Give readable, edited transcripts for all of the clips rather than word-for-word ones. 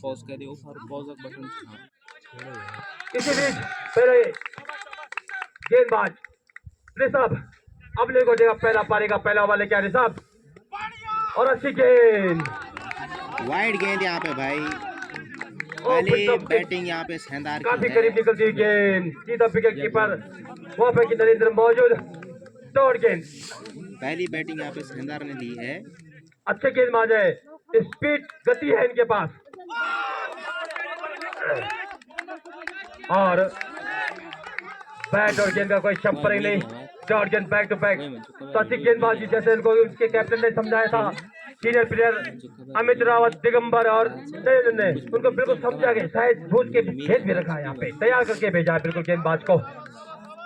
Pause कर दियो और पॉज बटन इसी बीच पहले गेंदबाज ऋषभ अपने को देगा पहला पारी का पहला ओवर लेके आ ऋषभ और अच्छी गेंद वाइड गेंद यहाँ पे भाई। और पहली बैटिंग यहाँ पे शानदार काफी करीब निकलती हुई गेंद सीधा विकेट कीपर वहां पे की नरेंद्र मौजूद दौड़ गेंद पहली बैटिंग यहाँ पे शानदार ने ली है। अच्छे गेंदबाज है स्पीड गति है इनके पास और बैट और गेंद का कोई शंपरिंग नहीं डॉट गेंद बैक टू बैक तो अच्छी गेंदबाजी जैसे इनको उनके कैप्टन ने समझाया था सीनियर प्लेयर अमित रावत दिगंबर और नरेंद्र ने उनको बिल्कुल समझा के शायद सोच के भेज भी रखा है यहाँ पे तैयार करके भेजा है बिल्कुल गेंदबाज को।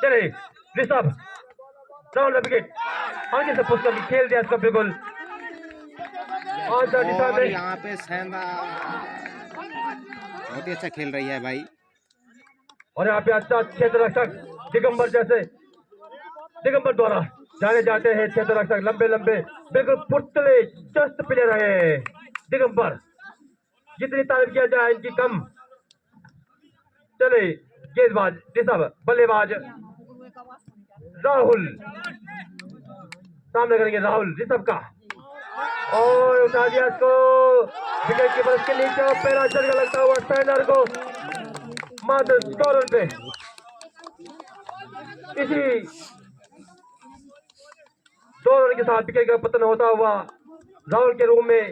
चले ऋषभ राउंड विकेट आगे से पुष्कर खेल दिया इसको बिल्कुल और यहाँ पे शानदार बहुत ही अच्छा खेल रही है भाई। और यहाँ पे अच्छा क्षेत्र रक्षक दिगंबर जैसे दिगंबर द्वारा जाने जाते हैं क्षेत्र रक्षक लंबे लंबे बिल्कुल पुतले चस्त प्लेयर है दिगंबर जितनी तारीफ किया जाए इनकी कम। चले गेंदबाज ऋषभ बल्लेबाज राहुल सामने करेंगे राहुल ऋषभ का और उठा दिया इसको विकेट कीपर के नीचे और पहला झटका लगता हुआ सैनर को मात्र 2 रन पे इसी 2 रन के साथ विकेट का पतन होता हुआ राहुल के रूम में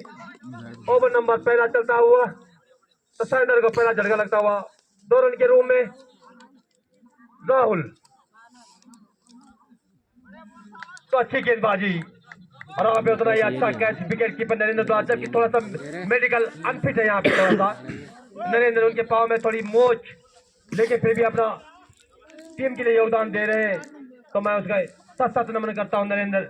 ओवर नंबर पहला चलता हुआ तो सैनर को पहला झटका लगता हुआ 2 रन के रूम में राहुल तो अच्छी गेंदबाजी और वहाँ पे उतना ही अच्छा कैच विकेट कीपर नरेंद्र द्वारा जबकि थोड़ा सा मेडिकल अनफिट है यहाँ पे थोड़ा सा नरेंद्र उनके पाँव में थोड़ी मोच लेकिन फिर भी अपना टीम के लिए योगदान दे रहे हैं तो मैं उसका सत सत नमन करता हूँ नरेंद्र।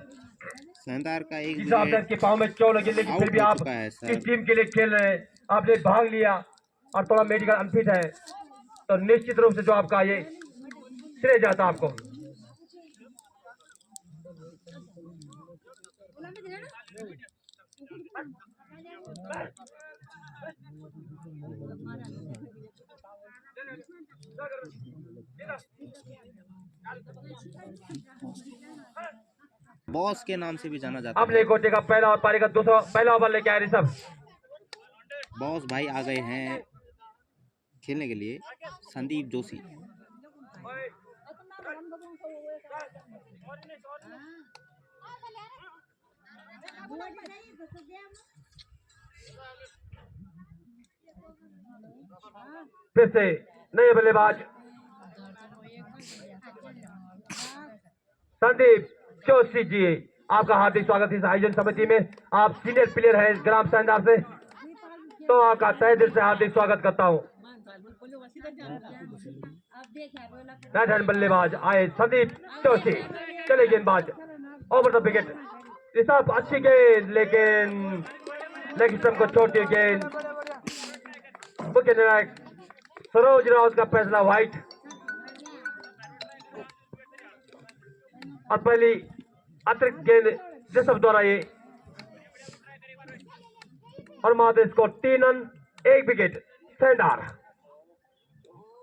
शानदार का एक जिस आपके पाँव में चोट लगी लेकिन फिर भी आप इस टीम के लिए खेल रहे हैं आपने भाग लिया और थोड़ा मेडिकल अनफिट है तो निश्चित रूप से जो आपका ये श्रेय जाता आपको। बॉस के नाम से भी जाना जाता अपने कोटे का पहला और पारी का दूसरा पहला ओवर लेके आए ऋषभ। बॉस भाई आ गए हैं खेलने के लिए संदीप जोशी। फिर से नए बल्लेबाज संदीप जोशी जी आपका हार्दिक स्वागत इस आयोजन समिति में। आप सीनियर प्लेयर हैं ग्राम सैंदार से तो आपका तहे दिल से हार्दिक स्वागत करता हूं। राइट हैंड बल्लेबाज आए संदीप जोशी। चले गेंदबाज ओवर द विकेट ऋषभ अच्छी गेंद लेकिन लेग स्टंप को छोटी गेंद मुख्य निर्णायक सरोज राउत का फैसला व्हाइट और पहली अतिरिक्त गेंद ऋषभ द्वारा ये और मात्र स्कोर 3 रन 1 विकेट सैंडार।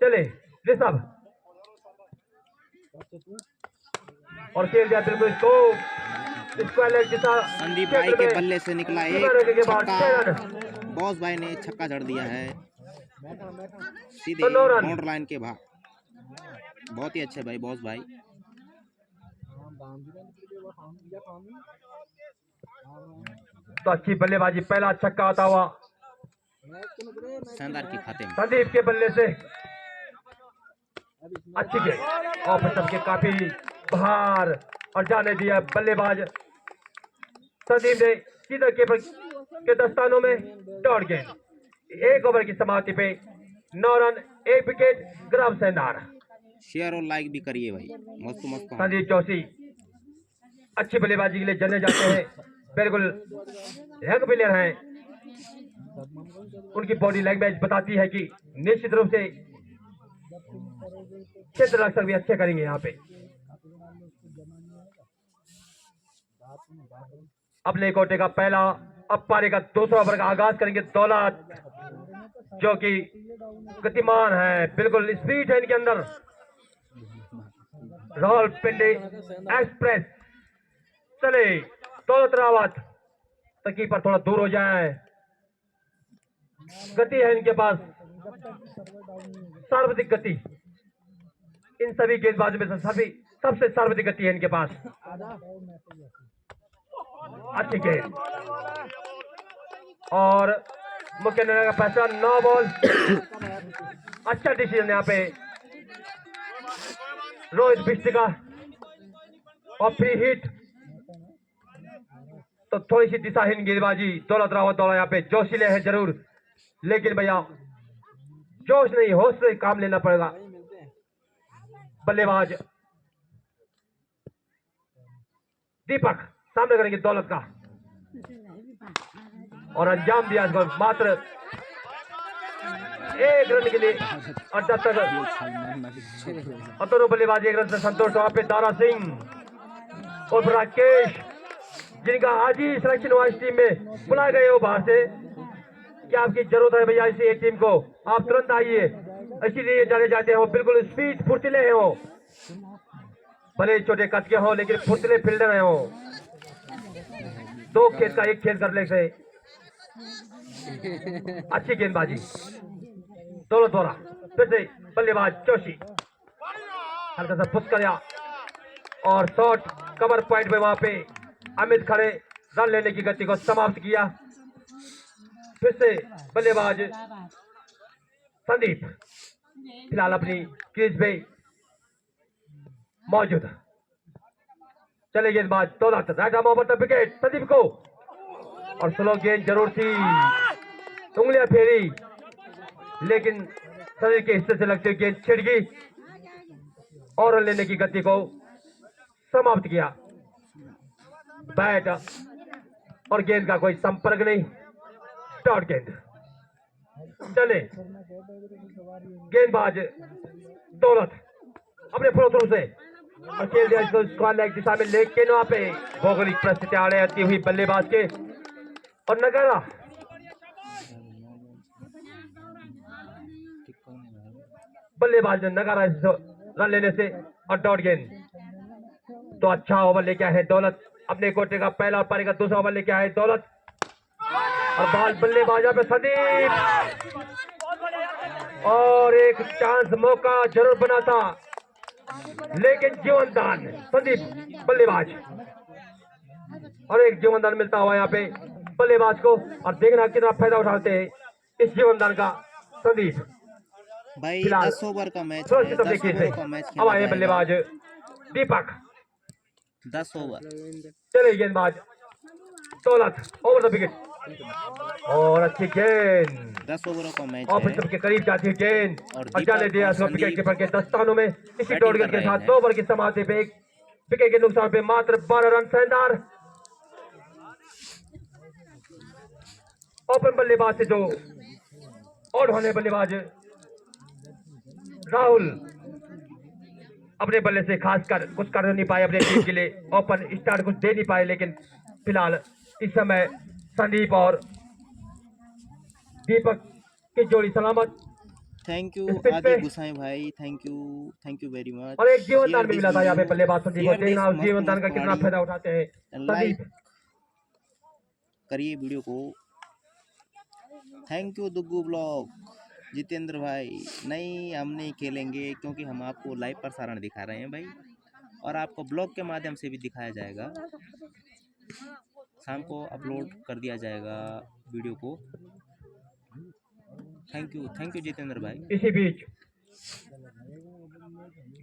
चले ऋषभ और खेल दिया बिल्कुल संदीप भाई के बल्ले से निकला एक छक्का। बॉस भाई ने छक्का जड़ दिया है सीधे बाउंड्री लाइन के बाहर। बहुत ही अच्छे भाई बॉस भाई। तो अच्छी बल्लेबाजी पहला छक्का आता हुआ शानदार के खाते में संदीप के बल्ले से अच्छी गेंद और सबके काफी बाहर और जाने दिया बल्लेबाज संदीप ने सीधा कीपर के दस्तानों में दौड़ गेंद। 1 ओवर की समाप्ति पे 9 रन 1 विकेट ग्राम सैंदार। शेयर और लाइक भी करिए भाई मस्त मस्त। संदीप जोशी अच्छी बल्लेबाजी के लिए जाने जाते हैं बिल्कुल यंग प्लेयर हैं। उनकी बॉडी लैंग्वेज बताती है कि निश्चित रूप से क्षेत्र रक्षक भी अच्छे करेंगे यहाँ पे। अपने कोटे का पहला अब पारी का दूसरा ओवर का आगाज करेंगे दौलत, जो कि गतिमान है, बिल्कुल स्पीड है इनके अंदर। रावलपिंडी एक्सप्रेस चले, दौलत रावत तकी पर थोड़ा दूर हो जाए, गति है इनके पास, सर्वाधिक गति इन सभी गेंदबाजों में से सबसे सर्वाधिक गति है इनके पास। अच्छी गेंद और मुख्य निर्णय का फैसला 9 बॉल। अच्छा डिसीजन यहाँ पे रोहित बिष्ट का, और फ्री हिट। तो थोड़ी सी दिशाहीन गेंदबाजी, दौलत रावत दौड़ा यहाँ पे जोशीले है जरूर, लेकिन भैया जोश नहीं होश से काम लेना पड़ेगा। बल्लेबाज दीपक सामने करेंगे दौलत का, और अंजाम दिया इसको मात्र 1 रन के लिए। और जब तक दोनों बल्लेबाज 1 रन से संतोष, वहां पे दारा सिंह और राकेश, जिनका आज ही सिलेक्शन हुआ इस टीम में, बुलाए गए हो बाहर से कि आपकी जरूरत है भैया इसी एक टीम को, आप तुरंत आइए, इसीलिए जाने जाते हो। बिल्कुल स्पीड फुर्तीले हैं वो, भले छोटे कद के हो लेकिन फुर्तीले फील्डर हैं वो। 2 खेल का 1 खेल कर ले से अच्छी गेंदबाजी दौलत द्वारा। फिर से बल्लेबाज जोशी हल्का सा पुश किया और शॉट कवर पॉइंट में वहां पे अमित खड़े रन लेने की गति को समाप्त किया। फिर से बल्लेबाज संदीप फिलहाल अपनी क्रीज पे मौजूद। चले गेंदबाज दौलत, right arm over the wicket Sandeep को, और स्लो गेंद जरूर थी, उंगलियां फेरी, लेकिन शरीर के हिस्से से लगती हुई गेंद छिड़ गई और रन लेने की गति को समाप्त किया। बैट और गेंद का कोई संपर्क नहीं, डॉट गेंद। चले गेंदबाज दौलत अपने फ्लो थ्रू से और खेल दिया इसको स्क्वायर लेग दिशा में, लेकिन वहां पे भौगोलिक परिस्थितियां आड़े आती हुई बल्लेबाज के, और नगारा बल्लेबाज ने नगारा रन लेने से, और डॉट गेंद। तो अच्छा ओवर लेके आए हैं दौलत, अपने कोटे का पहला और पारी का दूसरा ओवर लेके आए दौलत, और बॉल बल्लेबाज पे संदीप, और एक चांस मौका जरूर बना था, लेकिन जीवन दान संदीप बल्लेबाज, और एक जीवन दान मिलता हुआ यहाँ पे बल्लेबाज को, और देखना कितना फायदा उठाते हैं इस जीवन दान का संदीप। भाई 10 ओवर का मैच है, 10 ओवर का मैच अब आए बल्लेबाज दीपक, 10 ओवर। चले गेंदबाज दौलत ओवर द विकेट, और अच्छी गेंद 10 ओवरों का मैच और है, के करीब जाती है गेंद, और जाने दिया विकेट कीपर के दस्तानों में। इसी डॉट गेंद के साथ 2 ओवर की समाप्ति पे 1 विकेट के नुकसान पे मात्र 12 रन शानदार। ओपन बल्लेबाज से जो आउट होने बल्लेबाज राहुल अपने बल्ले से खासकर कुछ कर नहीं पाए अपने टीम के लिए, ओपन स्टार्ट कुछ दे नहीं पाए, लेकिन फिलहाल इस समय संदीप और दीपक की जोड़ी सलामत। थैंक यू आदि गुसाई भाई, थैंक यू वेरी मच। और एक जीवन दान भी मिला था यहाँ पे बल्लेबाज संदीप को, देखना उस जीवन दान का कितना फायदा उठाते हैं लाइक संदीप। करिए वीडियो को। थैंक यू दुग्गू ब्लॉग जितेंद्र भाई। नहीं हम नहीं खेलेंगे क्योंकि हम आपको लाइव प्रसारण दिखा रहे हैं भाई, और आपको ब्लॉग के माध्यम से भी दिखाया जाएगा, शाम को अपलोड कर दिया जाएगा वीडियो को। थैंक यू जितेंद्र भाई। इसी बीच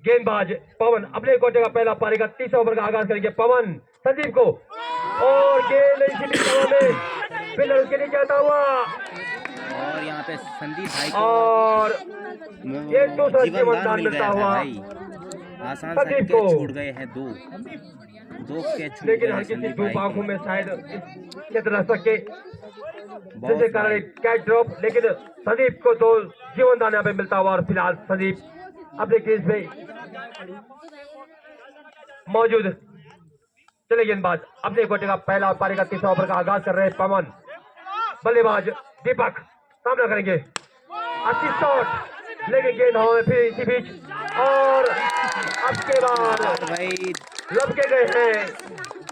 गेंदबाज पवन अपने कोटे का पहला पारी का 30 ओवर का आगाज करेंगे। पवन संदीप को, और गेंद इसी में फिलहाल के लिए जाता हुआ, और यहाँ पे संदीप भाई को और ये दूसरा जीवन दान मिल मिलता गया है हुआ भाई। आसान सा संदीप कैच को। छूट गए हैं, दो कैच छूट लेकिन गए हर हैं किसी संदीप धूप भाई आंखों के। में शायद इस तरह सके, जिसके कारण भाई। एक कैच ड्रॉप, लेकिन संदीप को तो जीवन दान यहाँ पे मिलता हुआ, और फिलहाल संदीप अपने क्रीज पे मौजूद। चले गेंदबाज अपने कोटे का पहला पारी का तीसरा ओवर का आगाज कर रहे हैं पवन। बल्लेबाज दीपक सामना करेंगे। अच्छी शॉट लेकिन गेंद हवा में फिर इसी बीच और अब के बाद भाई लपके गए हैं।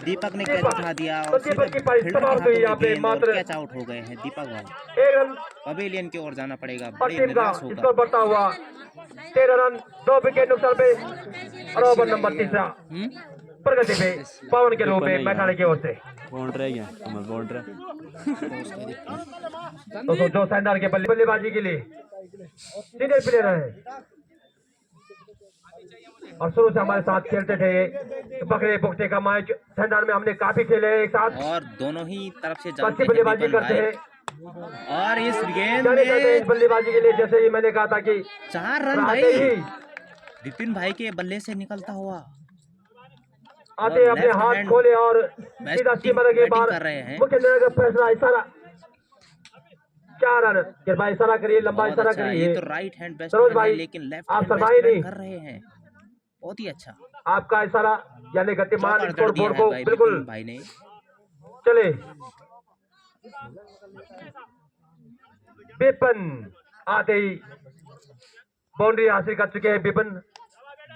दीपक ने कैच उठा दिया तो और दीपक की पारी फील्डर के समाप्त हुई हाथों यहाँ में पे गेंद और मात्र कैच आउट हो गए हैं दीपक भाई। 1 रन पवेलियन की ओर जाना पड़ेगा और बड़े टीम का निराश स्कोर होकर। बढ़ता हुआ 13 रन 2 विकेट नुकसान पे और ओवर नंबर तीसरा प्रगति पे पवन के रूप में मैठाणी की ओर से। तो जो शानदार के बल्लेबाजी के लिए सीनियर प्लेयर है और शुरू से हमारे साथ खेलते थे ये बकरे बुकटे का मैच शानदार में हमने काफी खेले एक साथ और दोनों ही तरफ से अच्छी जानते हैं बल्लेबाजी विपिन करते भाई। हैं। और इस गेंद जाने जाते हैं इस में बल्लेबाजी के लिए जैसे ही मैंने कहा था कि 4 रन भाई आते ही विपिन भाई के बल्ले से निकलता हुआ आते और अपने लेफ्ट हाथ हैंड खोले और सीधा सीमा के बाहर कर रहे हैं। मुख्य निर्णय का फैसला इशारा 4 रन कृपया इशारा करिए लंबा बहुत इशारा अच्छा। करिए। ये तो राइट हैंड सरोज बैट्समैन है भाई लेकिन लेफ्ट आप हैंड शर्माए बैट्समैन नहीं। कर रहे हैं बहुत ही अच्छा। आपका इशारा यानी गतिमान चौका स्कोर जड़ दिया बोर्ड है को भाई बिल्कुल विपिन भाई ने। चले। विपिन आते ही बाउंड्री हासिल कर चुके हैं विपिन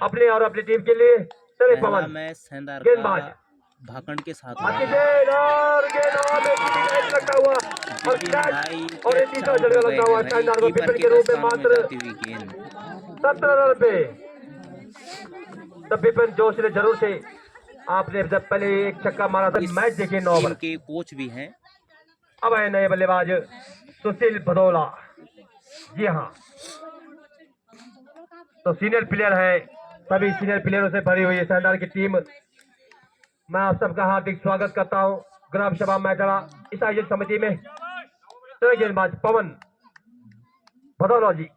अपने और अपनी टीम के लिए। चले पहला पवन मैच शानदार गेंदबाज का भाकंड के साथ अच्छी हुआ है। गेंद और गेंद हवा में कैच लगता हुआ और विपिन कैच भाई और ये कैच तीसरा आउट झटका हो गए लगता हुआ हैं शानदार भाई को कीपर विपिन के के रूप में दस्तानों में मात्र जाती हुई गेंद। 17 रन पे। तब विपिन जोश ने जरूर से आपने जब पहले एक छक्का मारा था इस मैच देखिए 9 टीम ओवर। के कोच भी हैं। अब आए नए बल्लेबाज सुशील भदौला। जी हाँ तो सीनियर प्लेयर है सभी सीनियर प्लेयरों से भरी हुई है शानदार की टीम। मैं आप सबका हार्दिक स्वागत करता हूं ग्राम सभा मैटाड़ा इस आयोजन समिति में। चले गेंदबाज पवन भदौला जी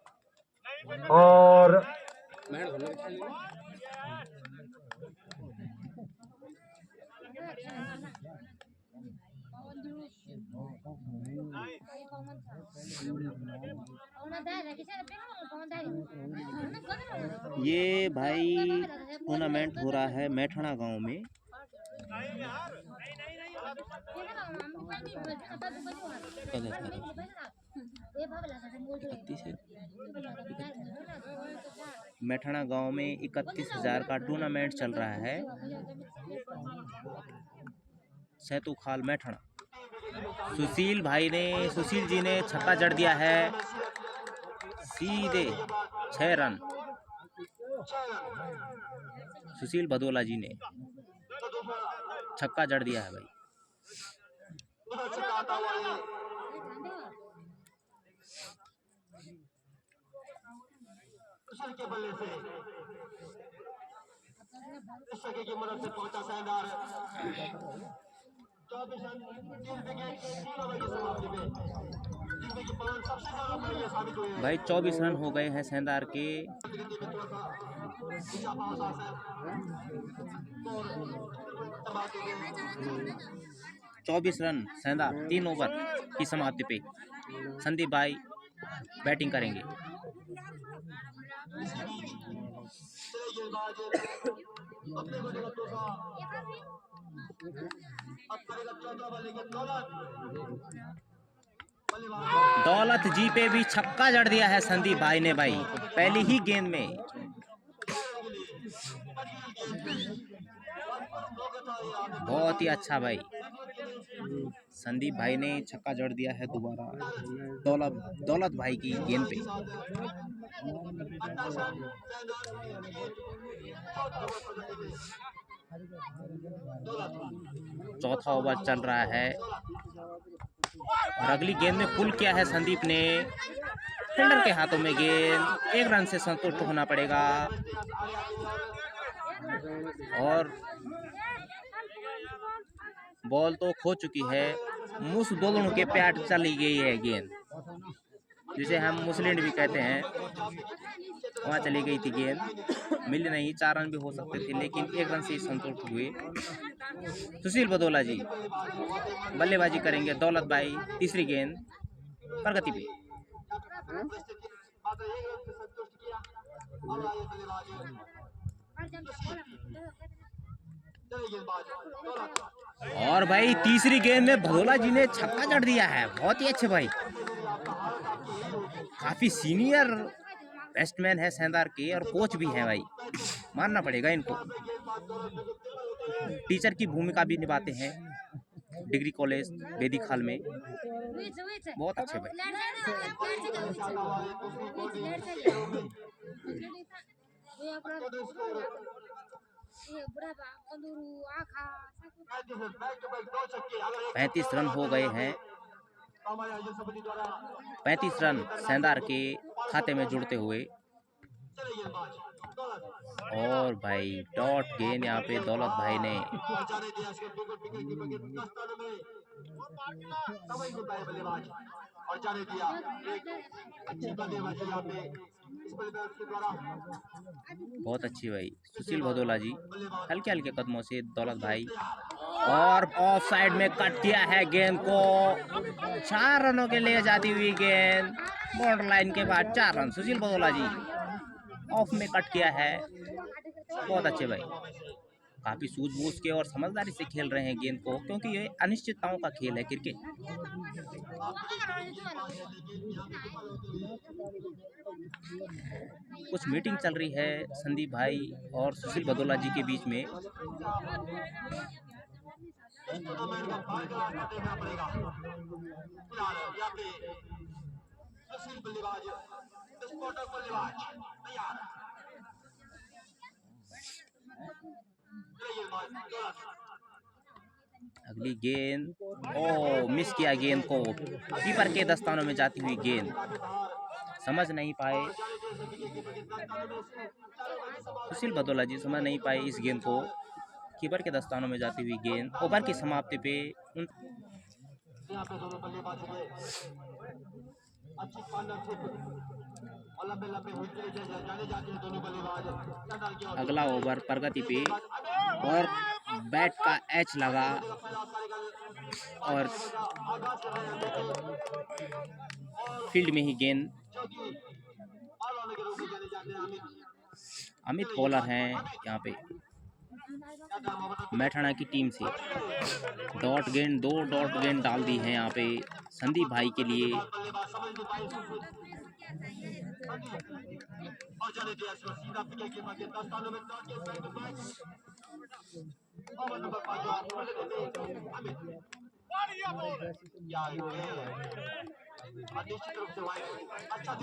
और ये भाई टूर्नामेंट हो रहा है मैठाणा गांव में। मैठाणा गांव में 31,000 का टूर्नामेंट चल रहा है। सैतु खाल मैठाणा। सुशील जी ने छक्का जड़ दिया है सीधे 6 रन। सुशील भदौला जी ने छक्का जड़ दिया है भाई। भाई 24 रन हो गए हैं शानदार के। 24 रन शानदार 3 ओवर की समाप्ति पे संदीप भाई बैटिंग करेंगे। दौलत जी पे भी छक्का जड़ दिया है संदीप भाई ने भाई पहली ही गेंद में। बहुत ही अच्छा भाई संदीप भाई ने छक्का जड़ दिया है दोबारा दौलत भाई की गेंद पे। चौथा ओवर चल रहा है और अगली गेंद में पुल किया है संदीप ने। फील्डर के हाथों में गेंद 1 रन से संतुष्ट होना पड़ेगा और बॉल तो खो चुकी है। मुस दोनों के पैर चली गई है गेंद जिसे हम मुस्लिम भी कहते हैं वहाँ चली गई थी गेंद। मिली नहीं 4 रन भी हो सकते थे लेकिन 1 रन से संतुष्ट हुए। सुशील भदौला जी बल्लेबाजी करेंगे। दौलत भाई तीसरी गेंद प्रगति पे। और भाई तीसरी गेंद में भदोला जी ने छक्का जड़ दिया है, बहुत ही अच्छे भाई। काफी सीनियर बैट्समैन है सेंधार के और कोच भी है भाई, मानना पड़ेगा इनको। टीचर की भूमिका भी निभाते हैं डिग्री कॉलेज बेदी खाल में, बहुत अच्छे भाई। पैंतीस रन हो गए हैं, 35 रन सेंधार के खाते में जुड़ते हुए। और भाई डॉट गेंद यहाँ पे दौलत भाई ने बहुत अच्छी भाई। सुशील भदोला जी हल्के हल्के कदमों से दौलत भाई, और ऑफ साइड में कट किया है गेंद को, 4 रनों के लिए जाती हुई गेंद, बॉर्डर लाइन के बाद 4 रन। सुशील भदोला जी ऑफ में कट किया है, बहुत अच्छे भाई। काफी सूझबूझ के और समझदारी से खेल रहे हैं गेंद को, क्योंकि ये अनिश्चितताओं का खेल है क्रिकेट। कुछ मीटिंग चल रही है संदीप भाई और सुशील भदोला जी के बीच में। अगली गेंद, ओ मिस किया गेंद को, कीपर के दस्तानों में जाती हुई गेंद, समझ नहीं पाए सुशील भदोला जी, समझ नहीं पाए इस गेंद को। कीपर के दस्तानों में जाती हुई गेंद, ओवर की समाप्ति पे अगला ओवर प्रगति पे, और बैट का एच लगा और फील्ड में ही गेंद। अमित बॉलर हैं यहाँ पे मैठाणा की टीम से। डॉट गेंद, 2 डॉट गेंद डाल दी है यहाँ पे संदीप भाई के लिए।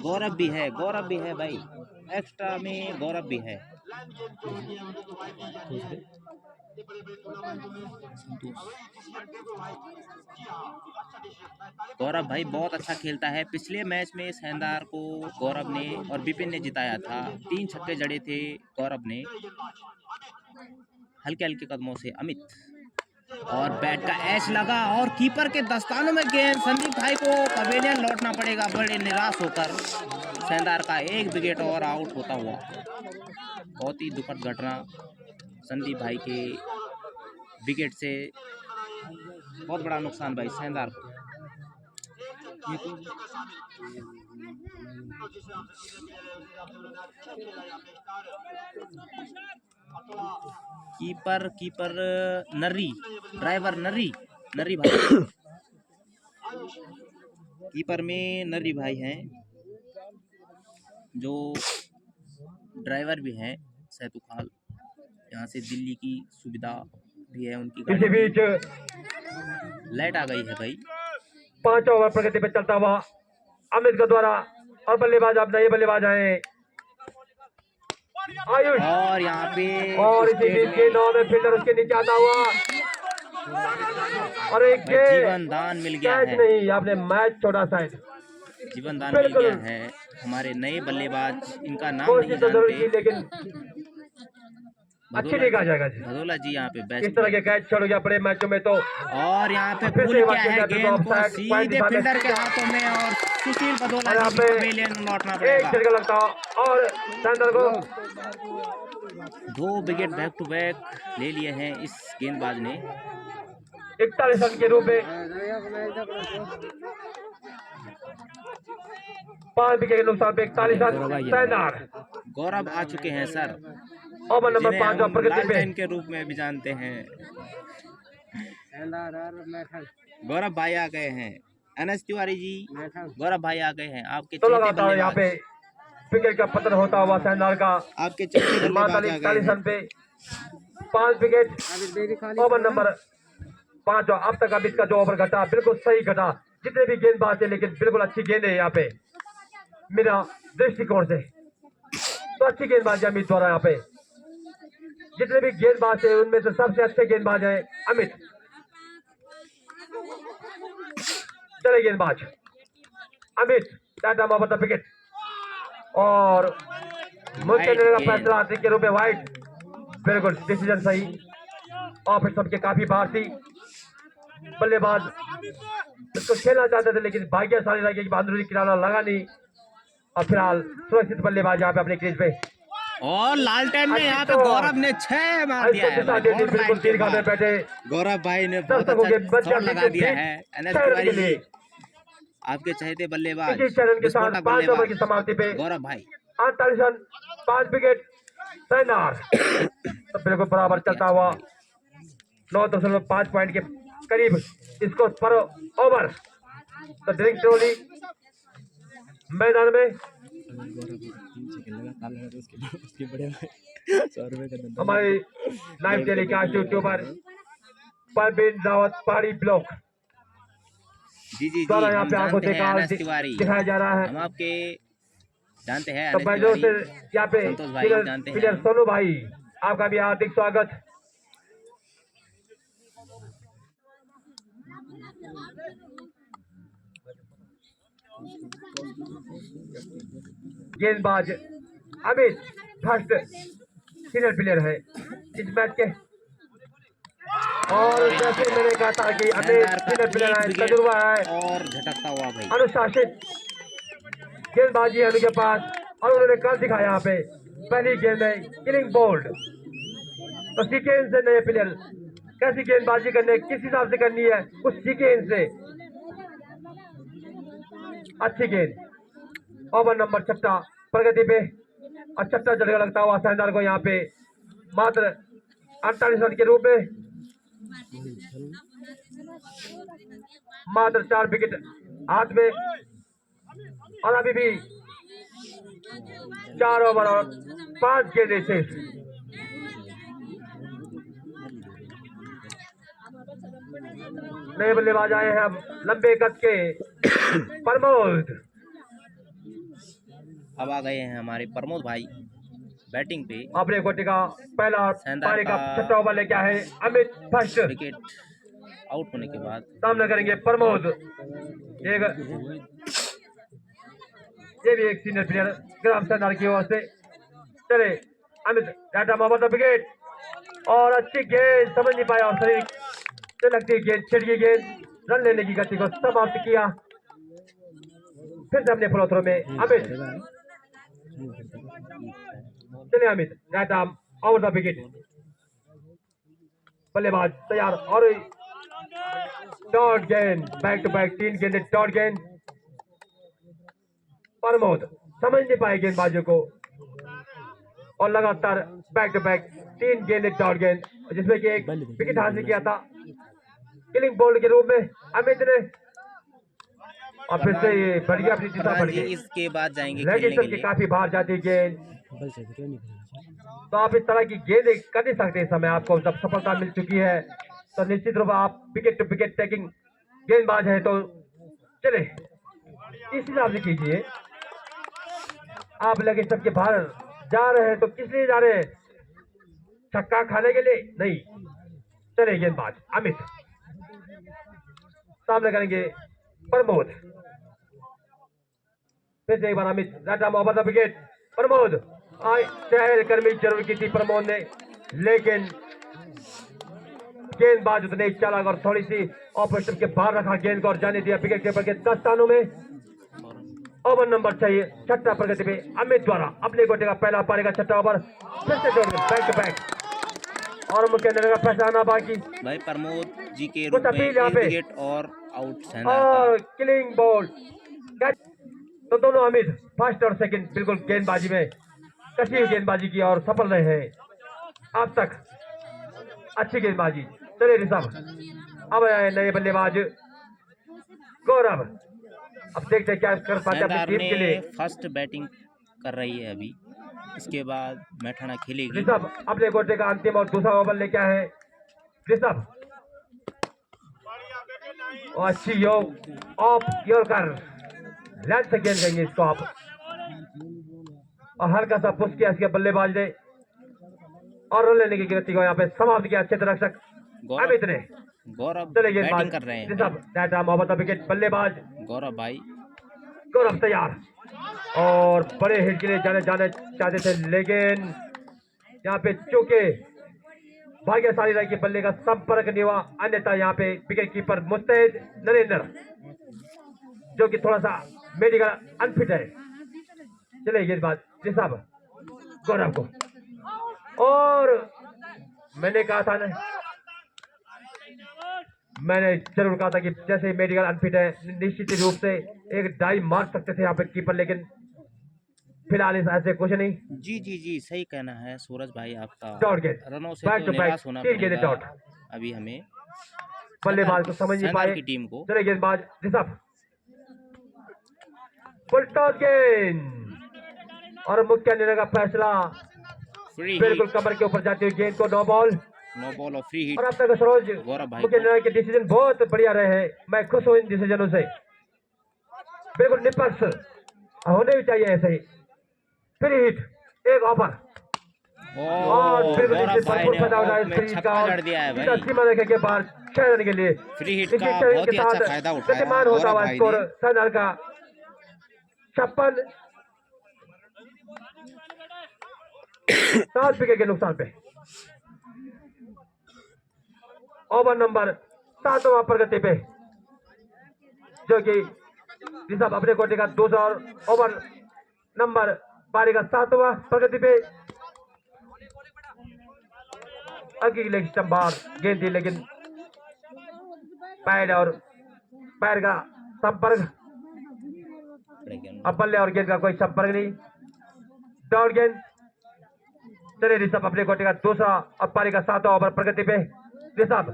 गौरव भी है भाई, एक्स्ट्रा में गौरव भी है। गौरव भाई बहुत अच्छा खेलता है। पिछले मैच में सेंधार को गौरव ने और विपिन ने जिताया था, 3 छक्के जड़े थे गौरव ने। हल्के हल्के कदमों से अमित, और बैट का एच लगा और कीपर के दस्तानों में गेंद। संदीप भाई को पवेलियन लौटना पड़ेगा बड़े निराश होकर। सेंधार का 1 विकेट और आउट होता हुआ। बहुत ही दुखद घटना, संदीप भाई के विकेट से बहुत बड़ा नुकसान भाई सेंधार को। कीपर नर्री, ड्राइवर नर्री भाई कीपर में नर्री भाई हैं, जो ड्राइवर भी हैं सैतु खाल। यहाँ से दिल्ली की सुविधा भी है उनकी गाड़ी। इसी बीच लाइट आ गई है भाई। 5 ओवर प्रगति पे चलता हुआ अमित के द्वारा, और बल्लेबाज अब नए बल्लेबाज आए आयुष, और यहाँ पे और इसी बीच गेंदों में फील्डर उसके नीचे आता हुआ, और एक जीवन दान मिल गया है। नहीं, आपने मैच छोड़ा शायद। जीवन दान मिल गया है हमारे नए बल्लेबाज, इनका नाम नहीं जानते, लेकिन अच्छी लीग आ जाएगा जी। भदोला जी यहाँ पे बेस्ट। इस तरह के कैच छोड़ोगे अपने मैचों में तो। और यहाँ पे पुल किया है गेंद को सीधे फील्डर के हाथों में, और सुशील भदोला जी को पवेलियन लौटना पड़ेगा। एक लगता और सेंटर को 2 विकेट बैक टू बैक ले लिए हैं इस गेंदबाज ने। 41 रन के रूप में 5 विकेट के नुकसान पे 41 रन। गौरव आ चुके हैं सर। ओवर नंबर जिन्हें 5 हम प्रगति पे लालटेन के रूप में भी जानते हैं। गौरव भाई आ गए हैं, एनएस तिवारी जी, गौरव भाई आ गए हैं, आपके तो चहेते लगातार यहाँ बल्लेबाज, पे विकेट का पतन होता हुआ शानदार का आपके चहेते बल्लेबाज आ गए 40 हैं। रन पे 5 विकेट। ओवर नंबर 5 अब तक अमित का जो ओवर घटा बिल्कुल सही घटा, जितने भी गेंदबाज थे लेकिन बिल्कुल अच्छी गेंद है यहाँ पे मेरा दृष्टिकोण से। तो अच्छी गेंदबाजी अमित द्वारा यहाँ पे, जितने भी गेंदबाज थे उनमें से सबसे अच्छे गेंदबाज है अमित। चले गेंदबाज अमित, टाटा मोहम्मद विकेट और मुझे का फैसला हासिल के रूप में वाइड। बिल्कुल डिसीजन सही और फिर सबके काफी बाहर थी। बल्लेबाज इसको खेलना चाहते थे लेकिन भाग्यशाली रह गया कि अंदरूनी किनारा लगा नहीं और फिलहाल सुरक्षित बल्लेबाज यहाँ पे अपने क्रीज पे। और लालटेन में यहाँ पे गौरव ने 6 मार दिया है भाई, बिल्कुल तीन खाते बैठे गौरव भाई ने बहुत अच्छा शॉट लगा दिया है। एनएस तिवारी जी, आपके चहेते बल्लेबाज, इसी चरण के साथ विस्फोटक 5 ओवर की बल्लेबाज समाप्ति पे गौरव भाई 48 रन 5 विकेट शानदार। तो बिल्कुल बराबर चलता हुआ 9.5 पॉइंट के करीब इसको पर ओवर। तो ड्रिंक ट्रॉली मैदान में हमारे live telecast YouTuber Parveen Rawat पहाड़ी ब्लॉक जी जी द्वारा जी, यहाँ हम पे आंखों जानते से हैं एनएस तिवारी, दिखाया जा रहा है। हम आपके जानते हैं तो एनएस मैं जोर से तिवारी, यहाँ पे संतोष भाई जानते हैं। प्लेयर सोनू भाई आपका भी हार्दिक स्वागत। गेंदबाज अमित फर्स्ट सीनियर प्लेयर है इस मैच के और जैसे मैंने कहा था कि अमित सीनियर प्लेयर है, तजुर्बा है और झटकता हुआ भाई अनुशासित गेंदबाजी है उनके पास और उन्होंने कल दिखाया यहाँ पे पहली गेंद में किलिंग बोल्ड। तो सीखे इनसे नए प्लेयर कैसी गेंदबाजी करने किस हिसाब से करनी है कुछ सीखे इनसे। अच्छी गेंद ओवर नंबर 6 प्रगति पे और 6 झटका लगता हुआ शानदार को यहाँ पे मात्र 48 रन के रूप में मात्र 4 विकेट हाथ में और अभी भी 4 ओवर और 5 गेंदें शेष। नए बल्लेबाज आए हैं अब लंबे कद के प्रमोद। अब आ गए हैं हमारे प्रमोद भाई बैटिंग पे। अपने कोटे का पहला पारी का 6 ओवर लेके आए अमित फर्स्ट विकेट आउट होने के बाद सामना करेंगे प्रमोद। ये भी एक सीनियर प्लेयर ग्राम सरदार की ओर से। चले अमित टाटा मोहम्मद विकेट और अच्छी गेंद समझ नहीं पाया और शरीर से लगती गेंद छिड़की गेंद रन लेने की गति को समाप्त किया। फिर से अपने फॉलो थ्रो में अमित। चले Amit Tata over the wicket बल्लेबाज तैयार और डॉट गेंद बैक टू बैक 3 गेंद डॉट गेंद। प्रमोद समझ नहीं पाए गेंदबाजों को और लगातार बैक टू बैक 3 गेंद डॉट गेंद जिसमें कि एक विकेट हासिल किया था किलिंग बोल्ड के रूप में अमित ने और फिर से ये बढ़ गया अपनी दिशा बढ़ गई। इसके बाद जाएंगे लेकिन सबकी काफी बाहर जाती गेंद। तो आप इस तरह की गेंद कर नहीं सकते इस समय आपको जब सफलता मिल चुकी है तो निश्चित रूप आप विकेट टू विकेट टेकिंग गेंदबाज है तो चले इस हिसाब से कीजिए। आप लगे सबके बाहर जा रहे हैं तो किस लिए जा रहे हैं छक्का खाने के लिए नहीं। चले गेंदबाज अमित सामने करेंगे प्रमोद। फिर से एक बार अमित टाटा मोहम्मद विकेट प्रमोद चहल कर्मी जरूर की थी प्रमोद ने लेकिन गेंदबाज उतने चालाक और थोड़ी सी ऑपोजिशन के बाहर रखा गेंद को और जाने दिया विकेट कीपर के 10 स्थानों में। ओवर नंबर 6 प्रगति पे अमित द्वारा अपने गोटे का पहला पारी का 6 ओवर फिर से जोड़ बैक टू बैक और मुख्य का फैसला आना बाकी भाई प्रमोद जी के कुछ अपील यहाँ पे विकेट और आउट और किलिंग बॉल। तो दोनों अमित फर्स्ट और सेकंड बिल्कुल गेंदबाजी में कसी हुई गेंदबाजी की और सफल रहे हैं। अब तक अच्छी गेंदबाजी। चलिए ऋषभ, अब आए नए बल्लेबाज गौरव। अब देखते हैं क्या कर पाते हैं अपनी शानदार टीम के लिए। ने फर्स्ट बैटिंग कर रही है अभी, इसके बाद मैठाना खेलेगी। ऋषभ अपने गोटे का अंतिम और दूसरा ओवर लेके आए हैं। ऋषभ और अच्छी योग ऑफ योरकर लेंथ से गेंद गई इसको आप, और हल्का सा पुश किया इसके बल्लेबाज ने और रन लेने की गिनती को यहाँ पे समाप्त किया अच्छे रक्षक अमित ने। गौरव चले बैटिंग कर रहे हैं। ऋषभ दैट मोहम्मद विकेट बल्लेबाज गौरव भाई गौरव तैयार और बड़े हिट के लिए जाने चाहते थे, लेकिन यहाँ पे चूंकि भाग्यशाली रही कि बल्ले का संपर्क नहीं हुआ, अन्यथा यहाँ पे विकेट कीपर मुस्तैद नरेंद्र जो कि थोड़ा सा मेडिकल अनफिट है। चले गेंदबाज ऋषभ गौरव को, और मैंने कहा था ना, मैंने जरूर कहा था कि जैसे मेडिकल अनफिट है निश्चित रूप से एक डाई मार सकते थे यहाँ पे कीपर, लेकिन फिलहाल इस ऐसे कुछ नहीं। जी जी जी सही कहना है सूरज भाई आपका। डॉट गेंद रनों से बैक तो टू बैक निराश होना 3 गेंदें पड़ेगा डॉट। अभी हमें बल्लेबाज को समझ नहीं शानदार पाए की टीम को। चले गेंदबाज ऋषभ फुल टॉस गेंद और मुख्य निर्णय का फैसला फ्री बिल्कुल हिट, कमर के ऊपर जाती हुई गेंद को नो बॉल। नो बॉल और फ्री हिट और अब तक सरोज गौरव भाई मुख्य को। निर्णय के डिसीजन बहुत बढ़िया रहे हैं, मैं खुश हूं इन डिसीजनों से, बिल्कुल निष्पक्ष होने भी चाहिए ऐसे ही। फ्री हिट एक ओवर और बिल्कुल गौरव निश्चित भाई भरपूर ने फायदा उठाया ऑफ इस में फ्री छक्का का जड़ दिया है सीधा भाई। सीमा रेखा के बाहर 6 रन के लिए फ्री हिट इसी का शरीर बहुत के ही अच्छा साथ फायदा उठाया गतिमान होता गौरव हुआ भाई स्कोर ने। सैनल का 56 7 विकेट के नुकसान पे। ओवर नंबर 7वां प्रगति पे, जो कि ऋषभ अपने कोटे का दूसरा और ओवर नंबर पारी का 7वां प्रगति पे। अगली लेग स्टंप बाहर गेंद थी, लेकिन पैर और पैर का संपर्क, अब बल्ले और गेंद का कोई संपर्क नहीं। डॉट गेंद। चलिए ऋषभ अपने कोटे का दूसरा और पारी का 7वां ओवर प्रगति पे। ऋषभ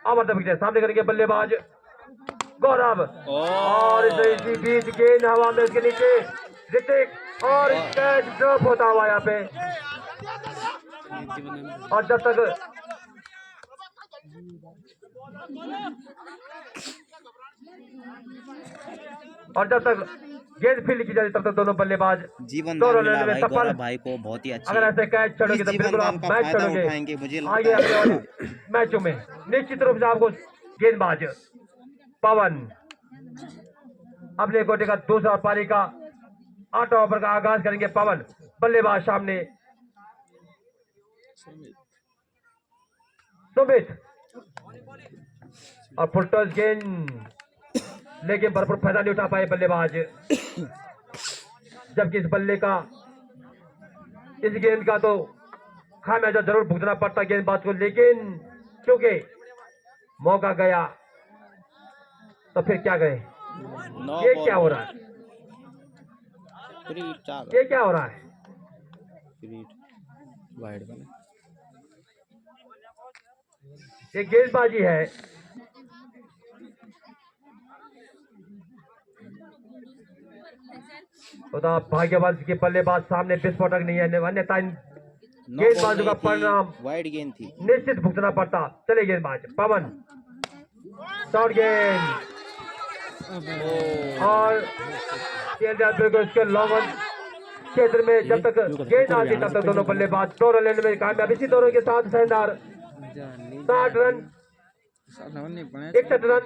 ओवर द विकेट सामने करेंगे बल्लेबाज गौरव और इसी बीच गेंद हवा में इसके नीचे ऋतिक और कैच ड्रॉप होता हुआ यहाँ पे। और जब तक गेंद फील्ड की जाती तब तक दोनों बल्लेबाज जीवन दो रन मिला लेने में भाई सफल। गौरव भाई को बहुत ही अच्छी। अगर ऐसे कैच छोड़ोगे तो बिल्कुल आप मैच छोड़ोगे उठाएंगे मुझे आगे लगता आने है। वाले मैचों में निश्चित रूप से आपको। गेंदबाज पवन अपने कोटे का दूसरा पारी का 8वां ओवर का आगाज करेंगे। पवन बल्लेबाज सामने सुमित और फुल टॉस गेंद, लेकिन भरपूर फायदा नहीं उठा पाए बल्लेबाज, जबकि इस बल्ले का इस गेंद का तो खामियाजा जरूर भुगतना पड़ता गेंदबाज को, लेकिन क्योंकि मौका गया तो फिर क्या गए। ये क्या हो रहा है, ये क्या हो रहा है। ये गेंदबाजी है। तो भाग्यवान के बल्लेबाज सामने विस्फोटक नहीं है, अन्यथा गेंदबाजों का परिणाम वाइड गेंद थी, निश्चित भुगतना पड़ता। चले गेंदबाज पवन शॉर्ट गेंद और बिल्कुल इसके लॉन्ग ऑन क्षेत्र में जब तक गेंद आती तब तक दोनों बल्लेबाज 2 रन लेने में कामयाब। इसी दोनों के साथ शानदार 60 run 61 run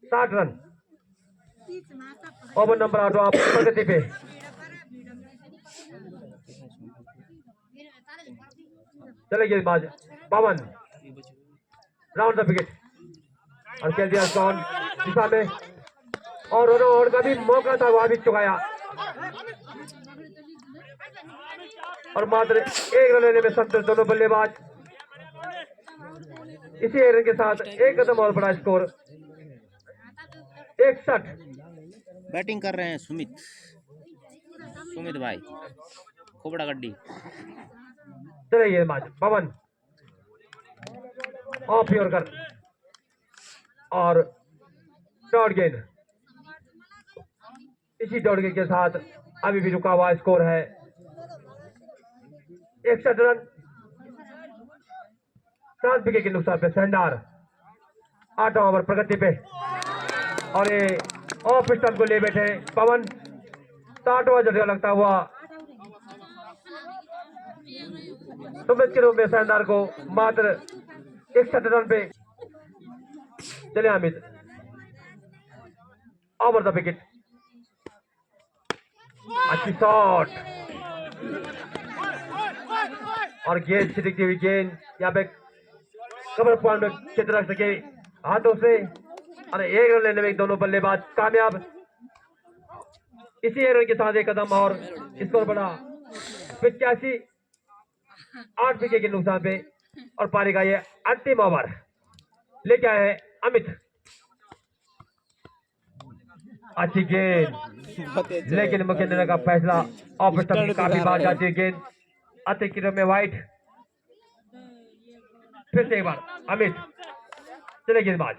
60 run over number 8 प्रगति पे। चले गेंदबाज पवन राउंड द विकेट और खेल दिया स्टोन दिशा में, और ओवर का भी मौका था वहां भी चुकाया, और मात्र 1 रन लेने में संतुष्ट दोनों बल्लेबाज। इसी 1 रन के साथ एक कदम और बड़ा स्कोर 61 बैटिंग कर रहे हैं सुमित भाई खोपड़ा गड्डी। चले ये मैच पवन ऑफ यॉर्कर और डॉट गेंद। इसी डॉट गेंद के साथ अभी भी रुका हुआ स्कोर है 61 रन। 7 विकेट के नुकसान पे शानदार 8 ओवर प्रगति पे और ये ऑफ स्टंप को ले बैठे पवन। 60वां झटका लगता हुआ सुमित के रूप में शानदार को मात्र 61 रन पे चले अमित ओवर द विकेट। अच्छी शॉट और गेंद छिटकती हुई गेंद यहाँ पे कवर पॉइंट में क्षेत्र रख सके हाथों से और 1 रन लेने में दोनों बल्लेबाज कामयाब। इसी 1 रन के साथ एक कदम और स्कोर बढ़ा 85। 8 विकेट के नुकसान पे और पारी का ये अंतिम ओवर लेके आए हैं अमित। अच्छी गेंद लेकिन मुख्य निर्णय का फैसला ऑफ स्टंप की काफी बार जाती है गेंद अतिरिक्त में वाइट। फिर से एक बार अमित चले गेंदबाज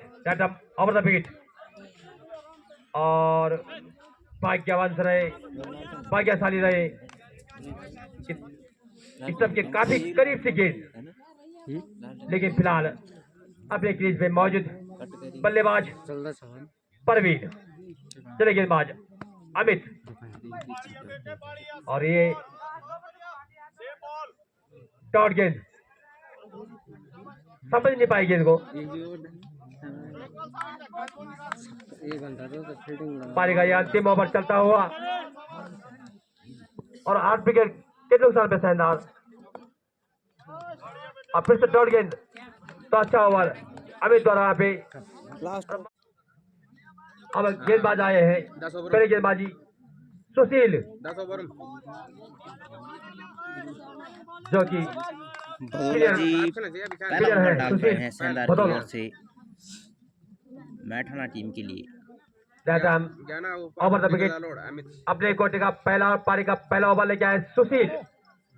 ओवर द विकेट और भाग्यवान रहे भाग्यशाली रहे इस सब के काफी करीब से गेंद लेकिन फिलहाल अपने क्रीज पे मौजूद बल्लेबाज परवीन। चले गेंदबाज अमित और ये डॉट गेंद समझ नहीं पाई गेंद को। पारी का ये अंतिम ओवर चलता हुआ और 8 विकेट के नुकसान पे शानदार और फिर से डॉट गेंद। तो अच्छा ओवर अमित द्वारा यहाँ पे अब गेंदबाज आए हैं पहले गेंदबाजी सुशील जो कि भदौला जी पहला ओवर डाल रहे हैं शानदार की ओर से मैठाना टीम के लिए। ओवर द विकेट अपने कोटे का पहला पारी का पहला ओवर लेके आए सुशील।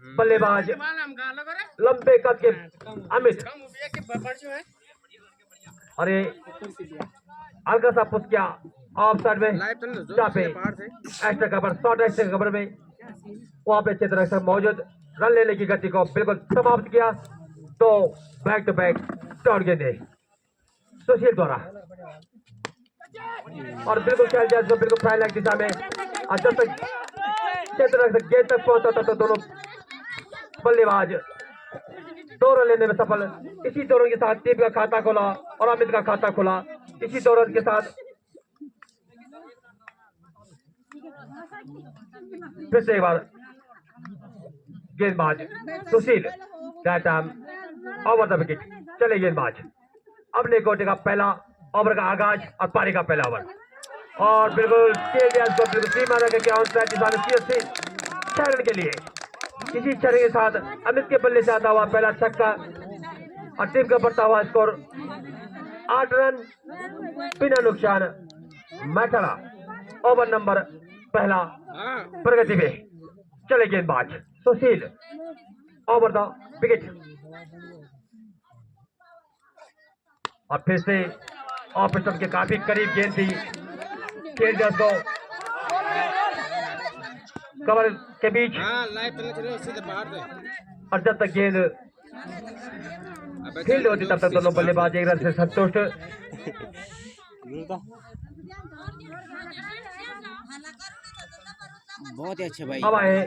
बल्लेबाज लंबे कद के अमित और ये हल्का सा पुश किया ऑफ साइड में चापे extra cover short extra cover में वहां पे चित्र मौजूद रन लेने की गति को बिल्कुल समाप्त किया। तो बैक टू बैक डॉट गेंद सुशील द्वारा और बिल्कुल खेल जाए तो बिल्कुल फाइल दिशा में जब तक क्षेत्र गेंद तक पहुंचा था तो दोनों बल्लेबाज 2 रन लेने में सफल। इसी 2 रन के साथ टीम का खाता खोला और अमित का खाता खोला। इसी 2 रन के साथ फिर से एक बार गेंदबाज सुशील ओवर द विकेट। चले गेंदबाज अपने कोटे का पहला ओवर का आगाज और पारी का पहला ओवर और बिल्कुल रन के लिए इसी छक्के के साथ अमित के बल्ले से आता हुआ पहला छक्का और टीम का बढ़ता हुआ स्कोर 8 रन बिना नुकसान। मैठाना ओवर नंबर पहला प्रगति में। चले गेंदबाज सुशील ओवर द विकेट और फिर से ऑफ स्टंप के काफी करीब गेंद थी। खेल को कवर के बीच और जब तक गेंद फील्ड होती तब तक दोनों बल्लेबाज 1 रन से संतुष्ट। बहुत ही अच्छे भाई। अब आए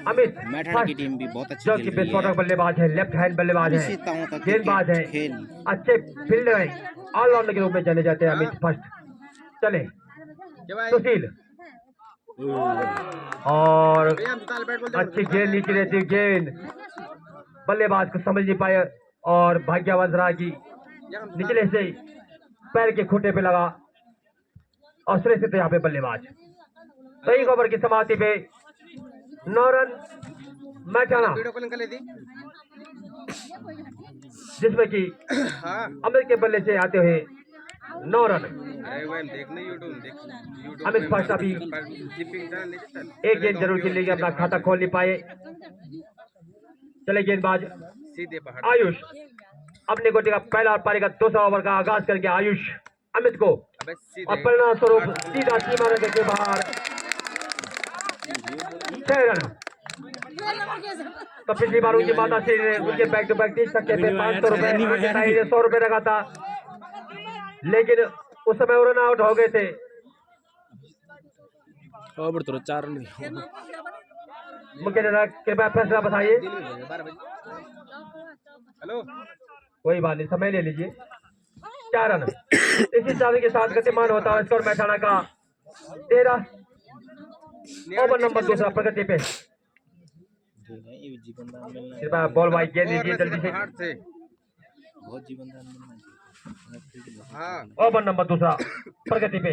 अमित मैठाना की टीम भी बहुत अच्छी जो कि विस्फोटक बल्लेबाज है लेफ्ट हैंड बल्लेबाज है गेंदबाज है अच्छे फील्डर है ऑलराउंडर के रूप में जाने जाते हैं अमित फर्स्ट। चले सुशील और अच्छी गेंद नीचे रहती गेंद बल्लेबाज को समझ नहीं पाए और भाग्यवंत रहा की निचले से पैर के खूंटे पे लगा और सुरक्षित यहाँ पे बल्लेबाज। सही ओवर की समाप्ति पे 9 रन मैठाना जिसमें कि अमित के बल्ले से आते हुए 9 रन अमित फर्स्ट अभी एक गेंद जरूर खेल लेंगे, अपना खाता खोल नहीं पाए। चले गेंदबाज आयुष अपने गोटे का पहला पारी का दूसरा ओवर का आगाज करके आयुष अमित को और परिणाम स्वरूप सीधा सीमा रेखा के बाहर 6 रन। तो पिछली बार उनकी माता श्री ने उनके बैक टू बैक 30 छक्के पे 500 रुपए 100 रुपए रखा था, लेकिन उस समय वो रन आउट हो गए थे। मुख्य निर्णायक कृपया फैसला बताइए। कोई बात नहीं, समय ले लीजिए। 4 रन। इसी चाल के साथ गतिमान होता है स्कोर मैथाना का 13। ओवर नंबर दूसरा प्रगति पे। कृपया बॉल वाइड गेंद लीजिए जल्दी से। ओवर नंबर दूसरा प्रगति पे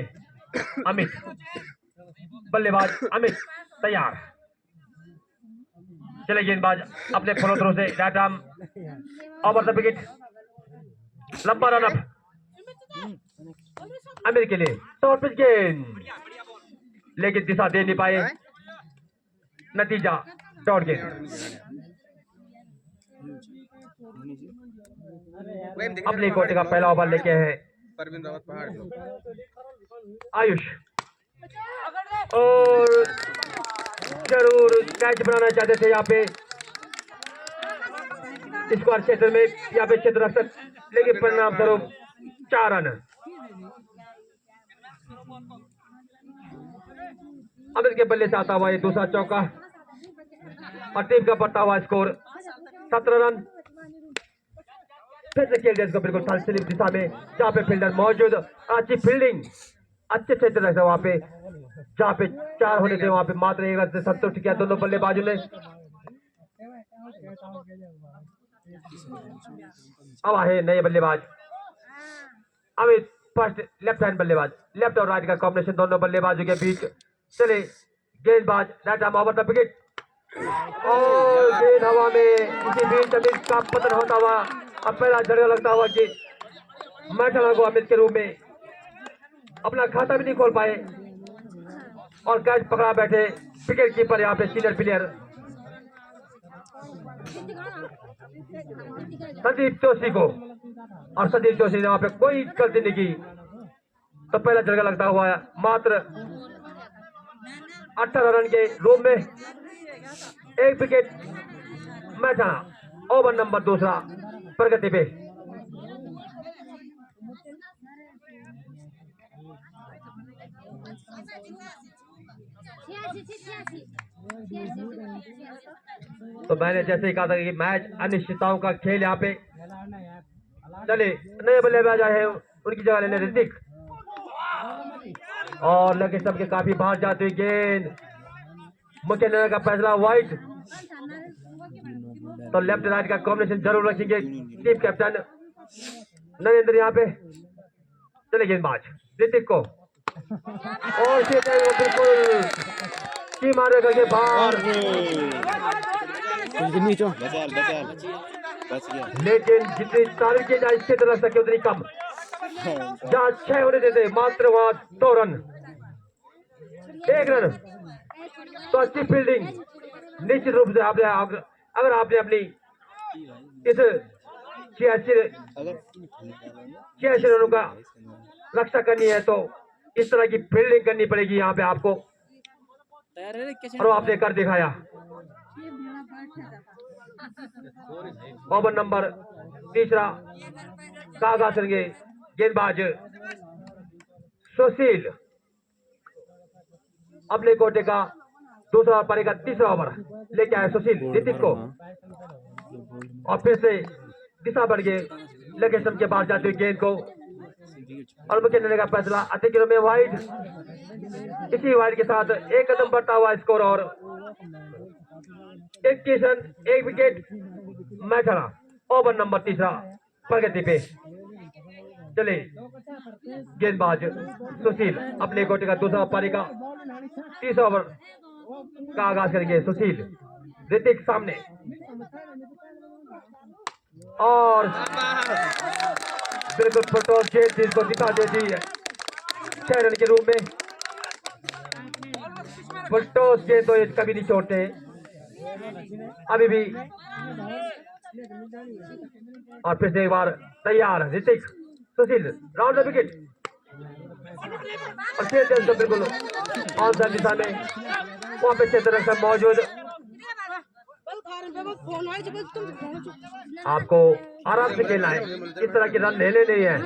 अमित, बल्लेबाज अमित तैयार। चले गेंदबाज अपने फॉलो थ्रो से right arm over the wicket, लंबा रन अप अमित के लिए। शॉर्ट पिच गेंद, लेकिन दिशा दे नहीं पाए, नतीजा डॉट गेंद। अपने कोटे का पहला ओवर लेके हैं आयुष, और जरूर कैच बनाना चाहते थे यहाँ पे स्क्वायर क्षेत्र में, यहाँ पे क्षेत्र रक्षक, लेकिन परिणाम स्वरूप 4 रन। अमित के बल्ले से आता हुआ ये दूसरा चौका और टीम का बढ़ता हुआ स्कोर 17 रन। फिर से खेल दिया इसको बिल्कुल थर्ड स्लिप दिशा में, जहाँ पे फील्डर मौजूद, अच्छी फील्डिंग, अच्छे क्षेत्र रहता वहां पे, जहाँ पे 4 होने थे वहां पे मात्र 1 रन से संतुष्ट किया दोनों बल्लेबाजों ने। अब है नए बल्लेबाज अमित, फर्स्ट लेफ्ट हैंड बल्लेबाज, लेफ्ट और राइट का कॉम्बिनेशन दोनों बल्लेबाजों के बीच। चले गेंदबाज right arm over the wicket, और गेंद हवा में, इसी बीच अमित का पतन होता हुआ अब पहला झटका लगता हुआ कि मैथाना को अमित के रूप में अपना खाता भी नहीं खोल पाए और कैच पकड़ा बैठे विकेट कीपर यहाँ पे सीनियर प्लेयर संदीप जोशी को, और संदीप जोशी ने वहां पे कोई गलती नहीं की। तो पहला झटका लगता हुआ मात्र 18 रन के रूप में 1 विकेट मैथाना। ओवर नंबर दूसरा प्रगति पे। तो मैंने जैसे ही कहा था कि मैच अनिश्चितताओं का खेल यहाँ पे। चले नए बल्लेबाज आए हैं, उनकी जगह लेने ऋतिक, और लगे सबके काफी बाहर जाती हुई गेंद। मुख्य निर्णय का फैसला वाइड, तो लेफ्ट राइट का कॉम्बिनेशन जरूर रखेंगे टीम कैप्टन नरेंद्र यहाँ पे। चले गेंदबाज ऋतिक को, और बिल्कुल सीमा रेखा के बाहर, लेकिन जितनी तारीफ की जाए इसके तरफ सके उतनी कम। जहाँ 6 होने देते मात्र वहां 2 रन, 1 रन। तो अच्छी फील्डिंग निश्चित रूप से आपने, अगर आपने अपनी इस 86 रनों का रक्षा करनी है तो इस तरह की फील्डिंग करनी पड़ेगी यहाँ पे आपको, और आपने कर दिखाया। ओवर नंबर तीसरा का आगाज करेंगे गेंदबाज सुशील, अपने कोटे का दूसरा पारी का तीसरा ओवर लेके आए सुशील ऋतिक को, और फिर से दिशा बढ़ गए लगे सम के बाहर जाते हुए गेंद को, और मुख्य निर्णय का फैसला अतिक्रमण में वाइड। इसी वाइड के साथ 1 कदम बढ़ता हुआ स्कोर और 21 रन 1 विकेट मैथाना। ओवर नंबर तीसरा प्रगति पे। चले गेंदबाज सुशील अपने कोटे का दूसरा पारी का तीसरा ओवर का आगाज करेंगे सुशील। ऋतिक सामने, और बिल्कुल फटोर गेंद को दिखा देती है 6 रन के रूप में। टॉस के तो ये कभी नहीं छोड़ते, अभी भी। और फिर से एक बार तैयार ऋतिक सुशील, राउंड द विकेट। और खेलते हैं बिल्कुल ऑन द दिशा में, वहां पे क्षेत्र सब मौजूद। आपको आराम से खेलना है, इस तरह के रन लेने नहीं है,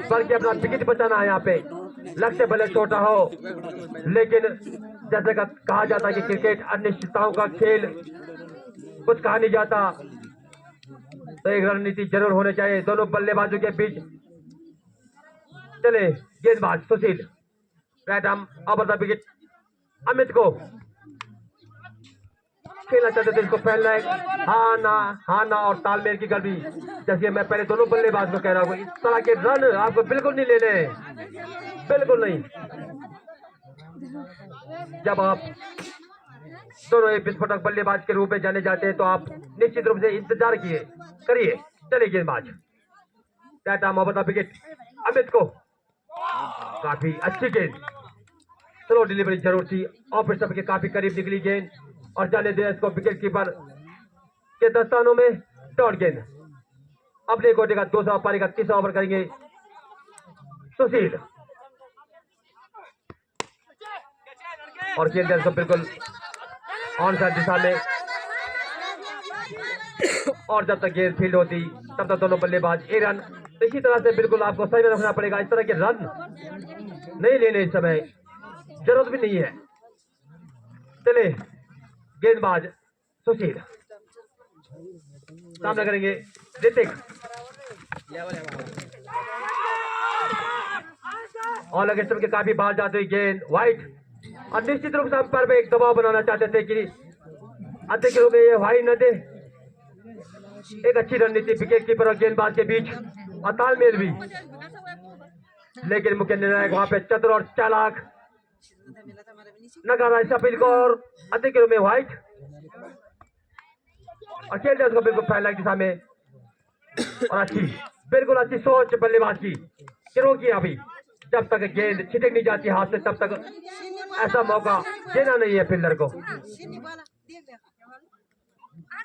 बल्कि अपना विकेट बचाना है। यहाँ पे लक्ष्य भले छोटा हो, लेकिन जैसे कहा जाता है कि क्रिकेट अनिश्चितताओं का खेल, कुछ कहा नहीं जाता, तो एक रणनीति जरूर होनी चाहिए दोनों बल्लेबाजों के बीच। चले गेंदबाज Sushil, right arm over the wicket. Amit को खेलना चाहते थे, इसको फैलना है, हाँ ना और तालमेल की गड़बड़ी। जैसे मैं पहले दोनों बल्लेबाज को कह रहा हूँ, इस तरह के रन आपको बिल्कुल नहीं लेने हैं, बिल्कुल नहीं। जब आप दोनों एक विस्फोटक बल्लेबाज के रूप में जाने जाते हैं, तो आप निश्चित रूप से इंतजार करिए। चलिए गेंदबाज, right arm over the wicket. Amit को काफी अच्छी गेंद, स्लो डिलीवरी जरूर थी, ऑफ स्टंप के काफी करीब निकली गेंद और जाने दिया इसको विकेट कीपर के दस्तानों में। डॉट गेंद। अपने कोटे का दूसरा पारी का तीसरा ओवर करेंगे सुशील, और खेलते हैं बिल्कुल ऑन साइड दिशा में। और जब तक गेंद फील्ड होती तब तक दोनों बल्लेबाज ए रन। इसी तरह से बिल्कुल आपको सही में रखना पड़ेगा, इस तरह के रन नहीं लेने इस समय, जरूरत भी नहीं है। चले गेंदबाज सुशील, सामना करेंगे ऋतिक। और लगे के काफी बाहर जाते हुए गेंद वाइट, और निश्चित रूप से अंपायर पे एक दबाव बनाना चाहते थे कि अधिक रूप में ये वाइट न दे। एक अच्छी रणनीति विकेट कीपर और गेंदबाज के बीच, और तालमेल भी, लेकिन मुख्य निर्णायक वहां पे चतुर और चालाक नकारा इस अपील को, और अधिक रूप में व्हाइट। और खेलते उसको बिल्कुल फैला दिशा में, और अच्छी, बिल्कुल अच्छी सोच बल्लेबाज की, क्योंकि अभी जब तक गेंद छिटक नहीं जाती हाथ से, तब तक ऐसा मौका देना नहीं है फील्डर को।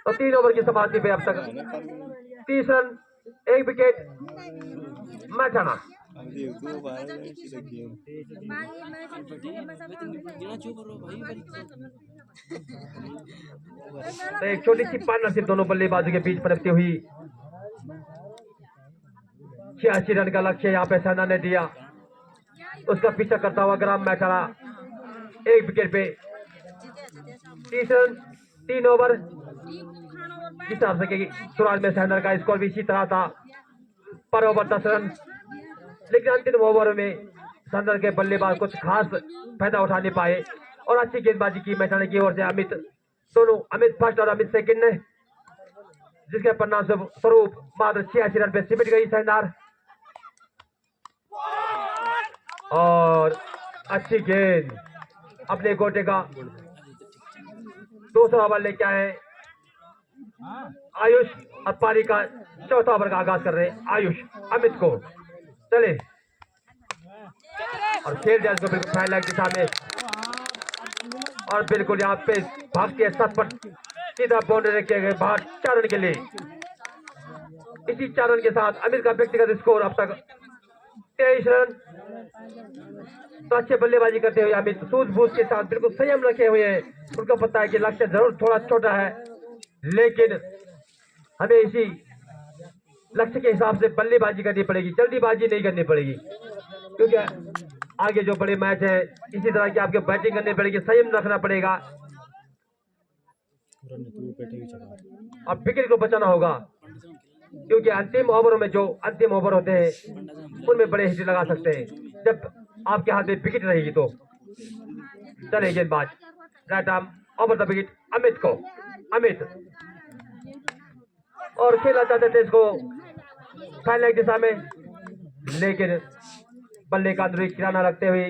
तो 3 ओवर की समाप्ति पे अब तक 30 रन, 1 विकेट। मैच आना तो एक छोटी सी पार्टनरशिप दोनों बल्लेबाजों के बीच पनपती हुई। 86 रन का लक्ष्य यहाँ पे सेना ने दिया, उसका पीछा करता हुआ ग्राम मैचारा 1 विकेट पे 30 रन, 3 ओवर। जिस हिसाब से शुरुआत में सहनर का स्कोर भी इसी तरह था, पर ओवर 10 रन, लेकिन अंतिम ओवर में सहनर के बल्लेबाज कुछ खास फायदा उठा नहीं पाए, और अच्छी गेंदबाजी की मैचाने की ओर से अमित, दोनों अमित फर्स्ट और अमित सेकंड ने, जिसके परिणाम स्वरूप मात्र 86 रन पे सिमट गई सहनार। और अच्छी गेंद, अपने गोटे का दूसरा ओवर लेके आए आयुष, और पारी का चौथा ओवर का आगाज कर रहे आयुष अमित को। चले और खेल दिया इसको बिल्कुल फैला दिशा में, और बिल्कुल यहाँ पे भागती है 7 पर सीधा बाउंड्री रखे गए बाहर 4 रन के लिए। इसी 4 रन के साथ अमित का व्यक्तिगत स्कोर अब तक 23 रन। तो अच्छे बल्लेबाजी करते हुए अमित सूझबूझ के साथ बिल्कुल संयम रखे हुए हैं। उनको पता है कि लक्ष्य जरूर थोड़ा छोटा है, लेकिन हमें इसी लक्ष्य के हिसाब से बल्लेबाजी करनी पड़ेगी, जल्दीबाजी नहीं करनी पड़ेगी, क्योंकि आगे जो बड़े मैच है इसी तरह की आपको बैटिंग करनी पड़ेगी, संयम रखना पड़ेगा, और विकेट को बचाना होगा, क्योंकि अंतिम ओवरों में जो अंतिम ओवर होते हैं उनमें बड़े हिट लगा सकते हैं जब आपके हाथ में विकेट रहेगी। तो चले गेंदबाज, right arm over the wicket Amit को। अमित और खेलना चाहते थे इसको फैलने की दिशा में, लेकिन बल्ले का अंदरूनी किराना रखते हुए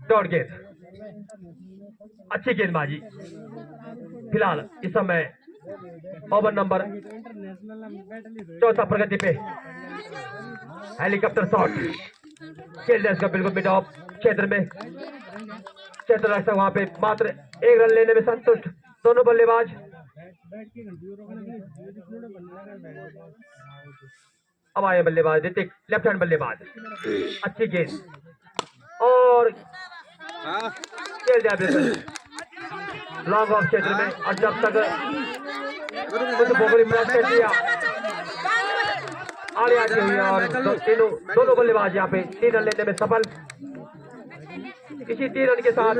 डॉट गेंद। अच्छी गेंदबाजी फिलहाल इस समय ओवर नंबर 4 प्रगति पे। हेलीकॉप्टर शॉट खेल दिया इसका बिल्कुल मिड ऑफ क्षेत्र में। क्षेत्र रक्षक वहां पे मात्र 1 रन लेने में संतुष्ट दोनों बल्लेबाज। अब आए बल्लेबाज ऋतिक, लेफ्ट हैंड बल्लेबाज। अच्छी गेंद और खेल दिया बिल्कुल लॉन्ग ऑफ क्षेत्र में। और जब तक बोगरी प्रयास कर दिया आगे आती हुई और दोनों बल्लेबाज यहाँ पे 3 रन लेने में सफल। इसी 3 रन के साथ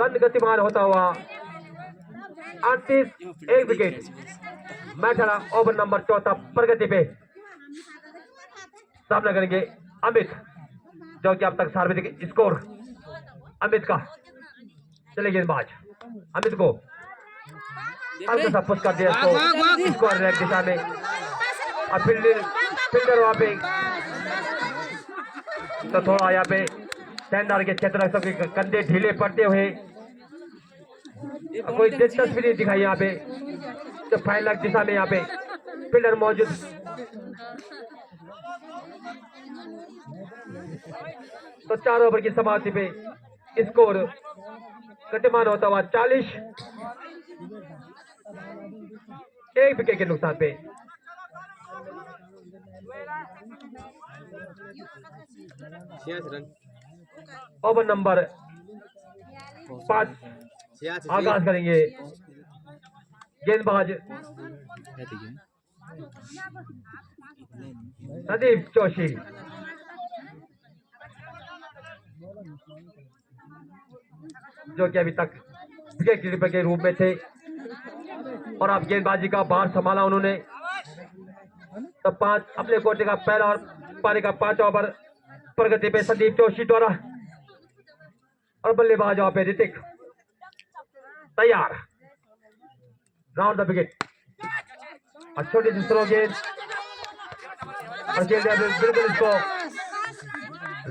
रन गतिमान होता हुआ 38 1 विकेट। मैच हरा ओवर नंबर 14 प्रगति पे सामना करेंगे अमित, जो कि अब तक सर्वाधिक स्कोर अमित का। चले गेंदबाज अमित को हल्का सा पुश कर दिया इसको स्कोर रेड दिशा में। और फील्डर वहां पे तो थोड़ा यहाँ पे शानदार के क्षेत्र रक्षक के कंधे ढीले पड़ते हुए कोई दिलचस्पी नहीं दिखाई यहाँ पे। तो फाइनल दिशा में यहाँ पे फील्डर मौजूद। तो 4 ओवर की समाप्ति पे स्कोर गतिमान होता हुआ 40 1 विकेट के नुकसान पे। ओवर नंबर 5 आगाज करेंगे गेंदबाज संदीप जोशी। जो कि अभी तक विकेट कीपर के रूप में थे और अब गेंदबाजी का भार संभाला उन्होंने। तो 5 अपने कोटे का पहला और पारी का 5 ओवर प्रगति पे संदीप जोशी द्वारा। और बल्लेबाज वहां पे ऋतिक तैयार, राउंड द विकेट। और छोटी सी स्लो गेंद और बिल्कुल इसको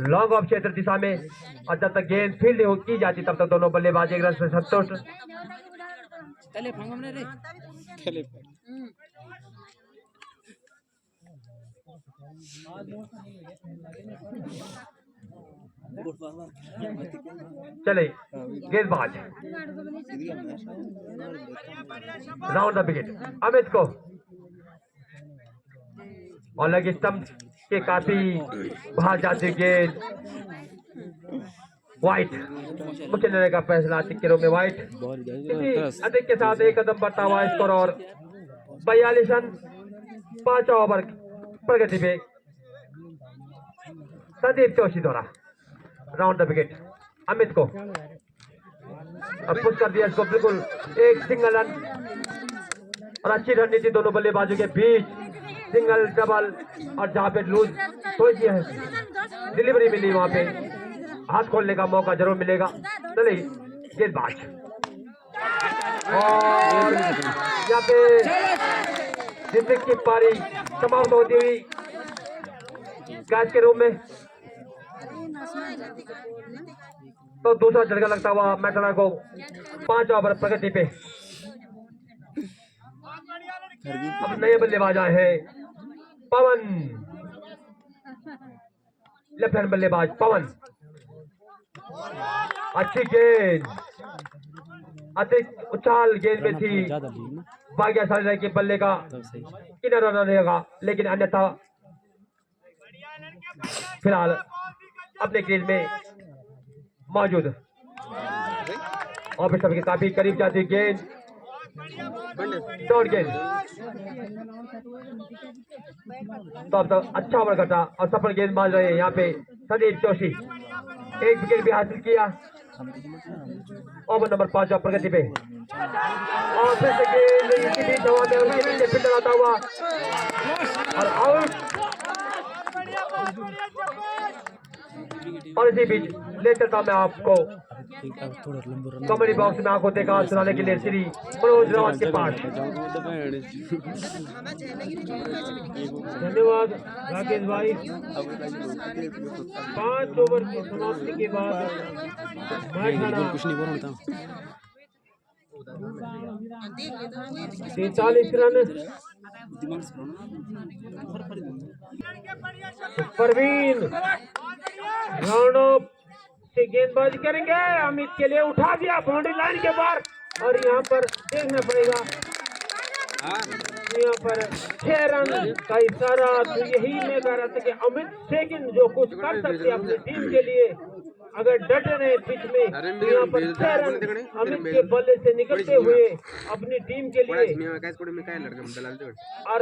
लॉन्ग ऑफ क्षेत्र दिशा में। और जब तक गेंद फील्ड की जाती तब तक दोनों बल्लेबाज 1 रन से संतुष्ट। चले गेंदबाज राउंड द विकेट अमित को। और लगे स्टंप के काफी बाहर जाती गेंद वाइट। मुख्य निर्णय का फैसला सिक्के में वाइट। अधिक के साथ 1 कदम बढ़ता हुआ स्कोर और 42 रन 5 ओवर प्रगति पे संदीप जोशी द्वारा। राउंड द विकेट अमित को अब पुश कर दिया इसको बिल्कुल एक सिंगल रन। और अच्छी रणनीति दोनों बल्लेबाजों के बीच, सिंगल डबल। और जहां पे लूज थोड़ी डिलीवरी मिली वहां पे हाथ खोलने का मौका जरूर मिलेगा। चलिए गेंदबाज और यहाँ पे जितने की पारी समाप्त होती हुई कैच के रूप में। तो दूसरा झटका लगता हुआ मैथना को 5 ओवर प्रगति पे। अब नए बल्लेबाज आए हैं पवन, लेफ्ट हैंड बल्लेबाज पवन। अच्छी गेंद अधिक उछाल गेंद में थी। भाग्यशाली के बल्ले का किनारा न रहेगा, लेकिन अन्यथा फिलहाल अपने गेंद में मौजूद। और फिर सबके काफी करीब जाती गेंद डॉट गेंद। तो अब तक अच्छा ओवर कटा और सफल गेंदबाज रहे यहाँ पे संदीप जोशी। 1 विकेट भी हासिल किया ओवर नंबर 5 प्रगति पे। और फिर से गेंद इसी बीच हवा में उनके नीचे फील्डर आता हुआ और आउट। और इसी बीच ले चलता मैं आपको कमेडी बॉक्स में आपको देखा सुनाने के लिए श्री मनोज रावत के पास। धन्यवाद राकेश भाई। 5 ओवर की समाप्ति के बाद कुछ नहीं बोलना था। 43 रन परवीन राउंड ऑफ से गेंदबाजी करेंगे, अमित के लिए उठा दिया बाउंड्री लाइन के बाहर, और यहाँ पर देखना पड़ेगा, यहाँ पर 6 रन का इशारा। तो यही मैं कह रहा था कि अमित सेकंड जो कुछ कर सकते हैं अपनी टीम के लिए, अगर डटे रहे पिच में, तो यहाँ पर 6 रन अमित के बल्ले से निकलते हुए अपनी टीम के लिए। और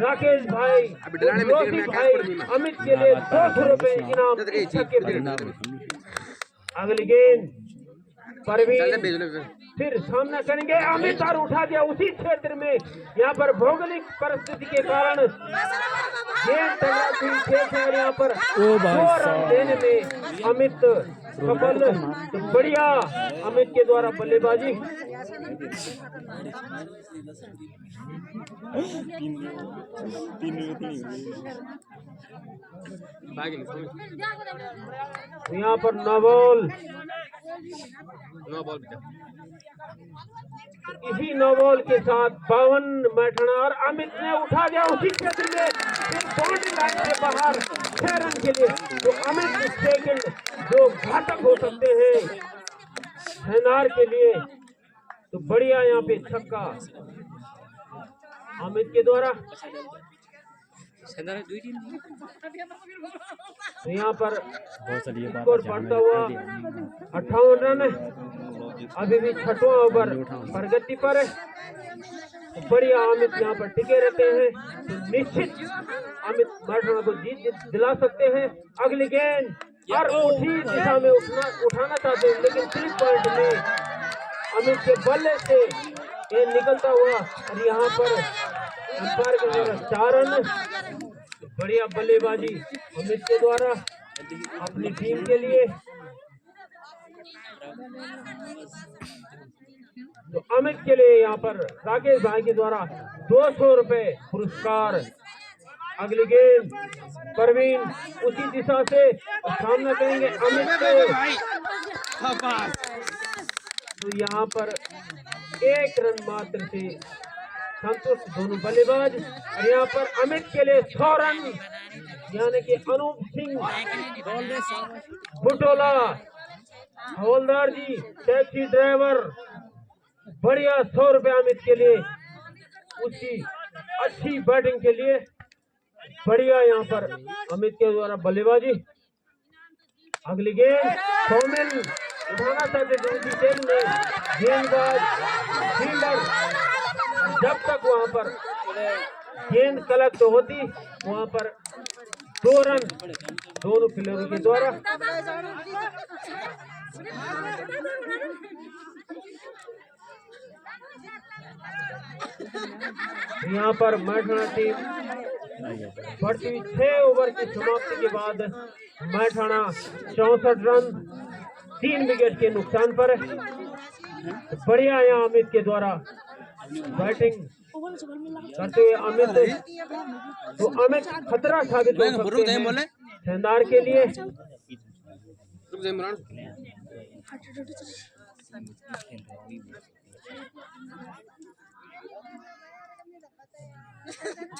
राकेश भाई, रोहित भाई अमित के लिए 200 रुपए इनाम। अगली गेंद परवीन फिर सामना करेंगे, अमित और उठा दिया उसी क्षेत्र में। यहाँ पर भौगोलिक परिस्थिति के कारण गेंद टकराती, यहाँ पर 2 रन देने में अमित सफल। तो बढ़िया अमित के द्वारा बल्लेबाजी। यहाँ पर नो बॉल, इसी नो बॉल के साथ 52 मैठाना, और अमित ने उठा दिया उसी क्षेत्र में बाउंड्री लाइन के बाहर 6 रन के लिए। तो अमित सेकंड जो घातक हो सकते हैं सेनार के लिए। तो बढ़िया यहाँ पे छक्का अमित के द्वारा। तो यहाँ पर स्कोर बढ़ता हुआ 58 रन है, अभी भी 6वां ओवर प्रगति पर है। तो बढ़िया अमित यहाँ पर टिके रहते हैं, तो निश्चित अमित मैठाना को जीत दिला सकते हैं। अगली गेंद और उठी दिशा में उठाना चाहते हैं, लेकिन 3 पॉइंट में अमित के बल्ले से ये निकलता हुआ, और यहाँ पर अंपायर के द्वारा 4 रन। बढ़िया बल्लेबाजी अमित के द्वारा अपनी टीम के लिए। तो अमित के लिए यहाँ पर राकेश भाई के द्वारा 200 रुपए पुरस्कार। अगली गेंद परवीन उसी दिशा से सामना करेंगे अमित के। तो यहाँ पर 1 रन मात्र से संतुष्ट दोनों बल्लेबाज। और यहाँ पर अमित के लिए 100 रन, यानी कि अनूप सिंह बुटोला हवलदार जी टैक्सी ड्राइवर, बढ़िया 100 रुपए अमित के लिए उसकी अच्छी बैटिंग के लिए। बढ़िया यहाँ पर अमित के द्वारा बल्लेबाजी। अगली गेंद सौमिल उठाना चाहते थे उसी गेंद में, गेंदबाज फील्डर जब तक वहां पर गेंद कलेक्ट होती, वहां पर 2 रन दोनों खिलाड़ियों के द्वारा। यहाँ पर मैठाना टीम बढ़ती हुई 6 ओवर की समाप्ति के बाद मैठाना 64 रन 3 विकेट के नुकसान पर है। बढ़िया यहाँ अमित के द्वारा बैटिंग करते हुए अमित, तो अमित खतरा साबित हो सकते हैं शानदार के लिए।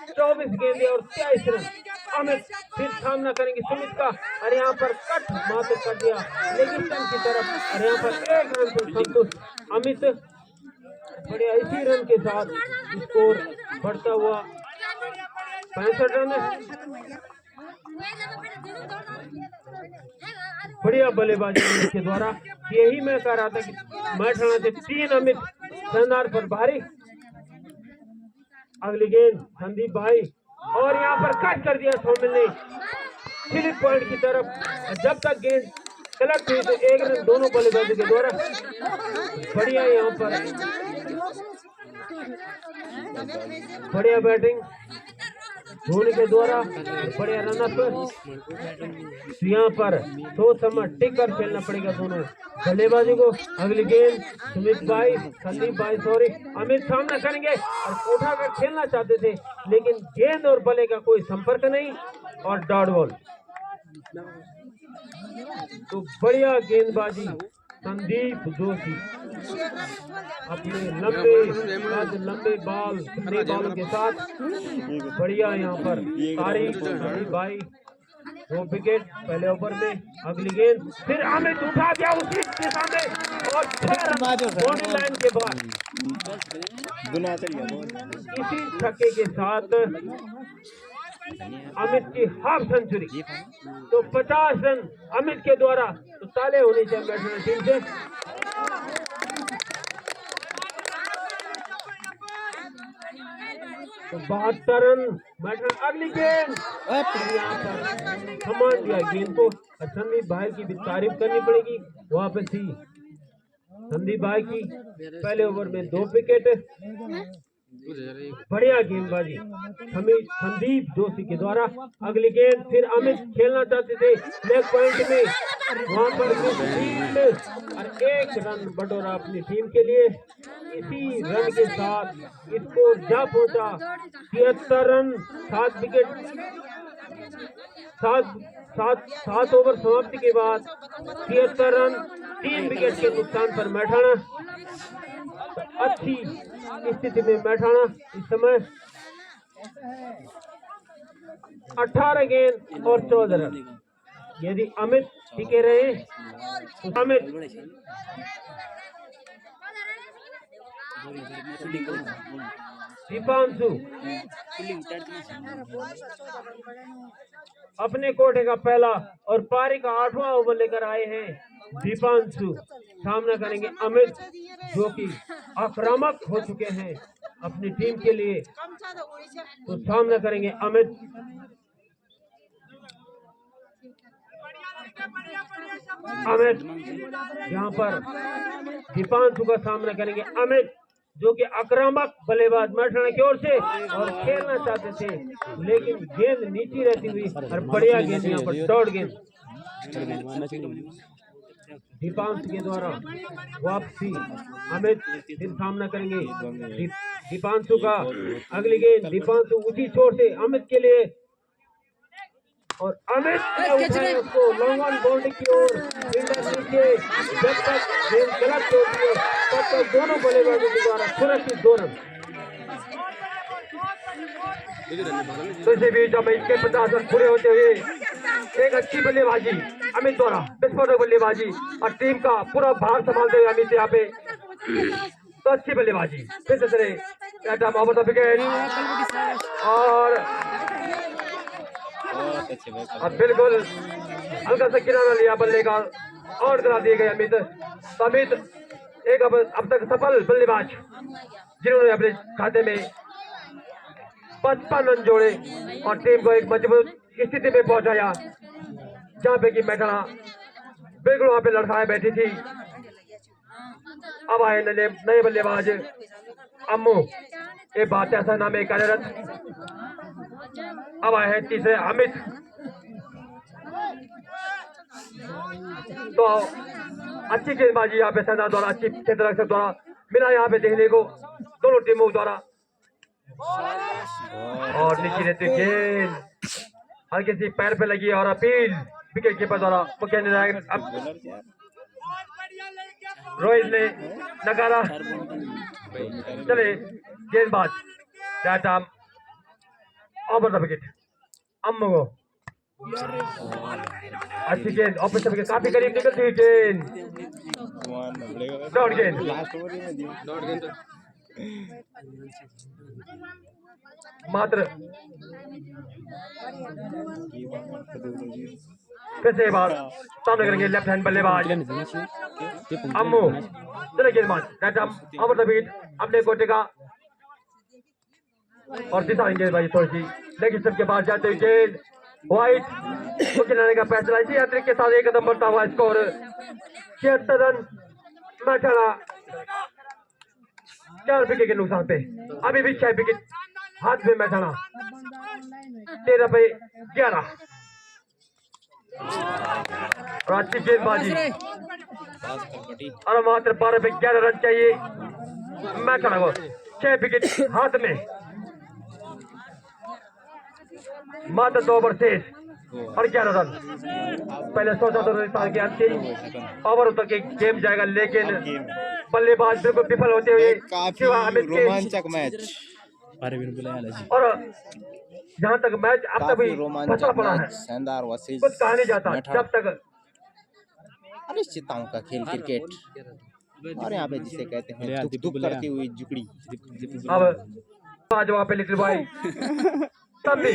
24 गेंदें और 23 रन। अमित फिर सामना करेंगे सुमित का, और यहाँ पर कट मात्र कर दिया लेगिस्टन की तरफ, और यहाँ पर 1 रन से संतुष्ट अमित। बढ़िया इसी रन के साथ स्कोर बढ़ता हुआ 65 रन है। बढ़िया बल्लेबाजी अमित के द्वारा। यही मैं कह रहा था कि मैठाना से 3 अमित शानदार पर भारी। अगली गेंद संदीप भाई, और यहाँ पर कट कर दिया सौमिल ने स्लिप पॉइंट की तरफ। जब तक गेंद कलेक्ट हुई तो 1 रन दोनों बल्लेबाजों के द्वारा। बढ़िया यहाँ पर बढ़िया बैटिंग धोनी के द्वारा, बढ़िया रन अप। तो यहाँ पर सोच समझ टिक कर खेलना पड़ेगा दोनों बल्लेबाजों को। अगली गेंद सुमित भाई, संदीप भाई सॉरी, अमित सामना करेंगे और उठा कर खेलना चाहते थे, लेकिन गेंद और बल्ले का कोई संपर्क नहीं और डॉट बॉल। तो बढ़िया गेंदबाजी संदीप जोशी अपने लंबे बॉल नई बॉलों के साथ बढ़िया यहाँ पर तारीख संदीप भाई 2 विकेट पहले ओवर में। अगली गेंद फिर अमित उठा गया उसी दिशा में और 6 रन बॉडी लाइन के बाद इसी छक्के के साथ अमित की हाफ सेंचुरी। तो 50 रन अमित के द्वारा तो ताले होने चाहिए बैट्समैन टीम से। तो 72 रन बैट्समैन। अगली गेंद समान दिया गेंद को। संदीप भाई की भी तारीफ करनी पड़ेगी। वापस ही संदीप भाई की पहले ओवर में 2 विकेट। बढ़िया गेंदबाजी संदीप जोशी के द्वारा। अगली गेंद फिर अमित खेलना चाहते थे लेग पॉइंट में, वहां पर और 1 रन बटोरा अपनी टीम के लिए। इसी रन के साथ स्कोर जा पहुंचा 73 रन 7 विकेट 7 ओवर समाप्ति के बाद 73 रन 3 विकेट के नुकसान पर मैठाना अच्छी स्थिति में मैठाना इस समय 18 गेंद और 14 रन। यदि अमित टिके रहे तो अमित दीपांशु अपने कोटे का पहला और पारी का 8वां ओवर लेकर आए हैं। दीपांशु सामना करेंगे अमित जो कि आक्रामक हो चुके हैं अपनी टीम के लिए। तो सामना करेंगे अमित। यहाँ पर दीपांशु का सामना करेंगे अमित जो कि आक्रामक बल्लेबाज मैठाना की ओर से और खेलना चाहते थे लेकिन गेंद नीचे रहती हुई और बढ़िया गेंद यहाँ पर डॉट गेंद दीपांशु के द्वारा वापसी। अमित फिर सामना करेंगे दीपांशु का। अगली गेंद दीपांशु उसी छोर से अमित के लिए और अमित ने उठाया उसको लॉन्ग ऑन बाउंड्री की ओर। जब तक गेंद गलत होती है तब तक दोनों बल्लेबाजों के द्वारा सुरक्षित 2 रन। तो इसी बीच अब इसके 50 रन पूरे होते हुए एक अच्छी बल्लेबाजी अमित द्वारा विस्फोटक बल्लेबाजी और टीम का पूरा भार संभालते हुए अमित यहाँ पे तो अच्छी बल्लेबाजी फिर से चले मोहम्मद विकेट और अब बिल्कुल हल्का सा किनारा लिया बल्ले का और करा दिए गए अमित। तो अमित एक अब तक सफल बल्लेबाज जिन्होंने अपने खाते में 55 रन जोड़े और टीम को एक मजबूत स्थिति में पहुंचाया जहां पे कि मैठाना बिल्कुल वहां पे लड़खड़ाए बैठी थी। अब आए नए बल्लेबाज अम्मू ये बात ऐसा नाम है कार्यरत। अब आए हैं तीसरे अमित। तो अच्छी गेंदबाजी यहाँ पे सेना द्वारा अच्छी क्षेत्ररक्षक द्वारा मिला यहाँ पे देखने को दोनों टीमों द्वारा। और नीचे रहती गेंद हल्की सी पैर पे लगी और अपील विकेट कीपर द्वारा मुख्य निर्णायक रोहित ने नकारा। चले गेंदबाज डाटा ओवर द विकेट अम्मू को अच्छी गेंद ऑफिसर के काफी करीब निकलती हुई गेंद डॉट गेंद मात्र कैसे बार सामने करेंगे लेफ्ट हैंड बल्लेबाज अम्मू। चले गेंदबाज ओवर द विकेट अपने कोटे का और दिशा गेंदबाजी थोड़ी सी लेकिन सबके बाद जाते हुए गेंद व्हाइट को खिलाने का फैसला। इसी यात्री के साथ एक कदम बढ़ता हुआ स्कोर 76 रन मैठाना 4 विकेट के नुकसान पे। अभी भी 6 विकेट हाथ में मैठाना 13 पे 11 और अच्छी गेंदबाजी और मात्र 12 पे 11 रन चाहिए मैठाना को। 6 विकेट हाथ में मात्र 2 ओवर शेष और 11 रन। पहले 114 रन के अंतिम ओवर तक गेम जाएगा, लेकिन बल्लेबाज बिल्कुल विफल होते हुए काफी शिवा अमित के, रोमांचक मैच, और जहां तक मैच अब तक भी काफी फंसा रोमांचक पड़ा है, मैच, शानदार वसीज कुछ कहा नहीं जाता मेठाड़ा। जब तक अनिश्चितताओं का खेल क्रिकेट, और यहाँ पे जिसे कहते हैं दुख दुख करती हुई जुगड़ी। अब आज वहाँ पे लिटिल बॉय तब भी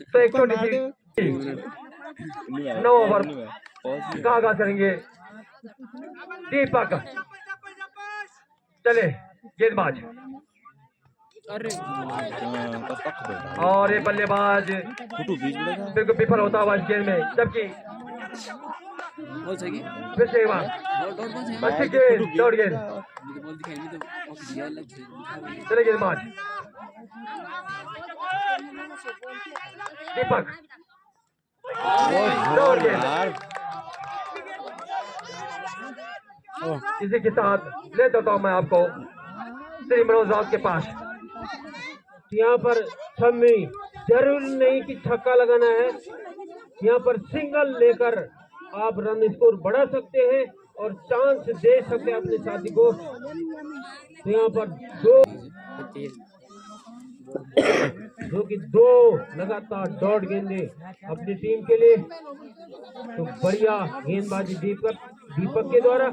तो एक छोटी सी 9 ओवर का आगाज करेंगे दीपक। चले गेंदबाज, और ये बल्लेबाज बिल्कुल विफल होता हुआ इस गेंद में, जबकि फिर से एक बार अच्छी गेंद, दौड़ गेंद। चले गेंदबाज दीपक, दौड़ गेंद। इसी के साथ ले देता हूँ मैं आपको श्री मनोज राउत के पास। यहाँ पर छम्मी जरूरी नहीं कि छक्का लगाना है, यहाँ पर सिंगल लेकर आप रन स्कोर बढ़ा सकते हैं और चांस दे सकते हैं अपने साथी को। तो यहाँ पर जो कि 2 लगातार डॉट गेंदे अपनी टीम के लिए, तो बढ़िया गेंदबाजी दीपक के द्वारा।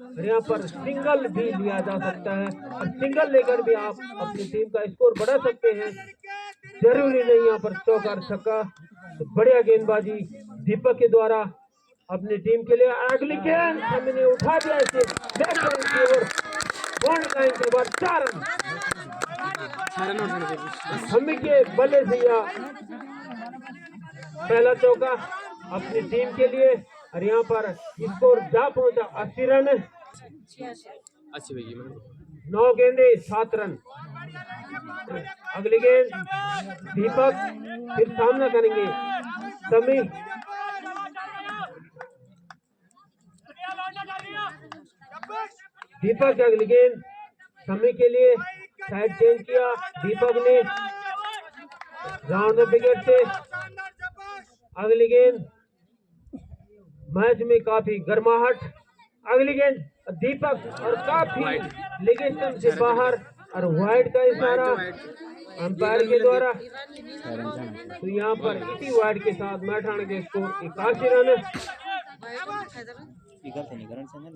और यहाँ पर सिंगल भी लिया जा सकता है, और सिंगल लेकर भी आप अपनी टीम का स्कोर बढ़ा सकते हैं, जरूरी नहीं यहाँ पर चौका छक्का। तो बढ़िया गेंदबाजी दीपक के द्वारा अपनी टीम के लिए। अगली गेंद हमने उठा दिया इसे की ओर, 1 लाइन के बाद 4 रन हमी के बल्ले से यह पहला चौका अपनी टीम के लिए, और यहाँ पर स्कोर जा पहुंचा 80 रन। 9 गेंदे 7 रन। अगली गेंद दीपक फिर सामना करेंगे समी। दीपक की अगली गेंद समी के लिए, साइड चेंज किया दीपक ने राउंड विकेट से। अगली गेंद मैच में काफी गर्माहट। अगली गेंद दीपक और काफी लेग स्टंप से बाहर, और वाइड का इशारा अंपायर के द्वारा। तो यहाँ पर इसी वाइड के साथ मेठाड़ा के स्कोर 81 रन।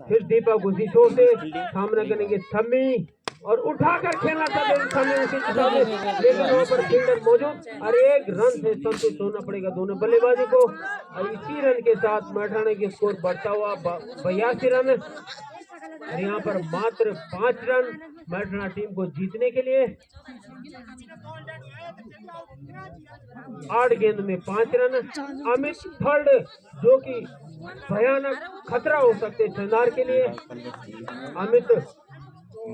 फिर दीपक उसी शो से सामना करेंगे थम्मी, और उठाकर खेलना चाहते हैं थम्मी उसी दिशा में, लेकिन वहाँ पर फील्डर मौजूद, और 1 रन से संतुष्ट होना पड़ेगा दोनों बल्लेबाजी को। और इसी रन के साथ मेठाड़ा की स्कोर बढ़ता हुआ 82 रन। और यहाँ पर मात्र 5 रन मेठाड़ा टीम को जीतने के लिए। 8 गेंद में 5 रन। अमित थर्ड, जो कि भयानक खतरा हो सकते शानदार के लिए। अमित,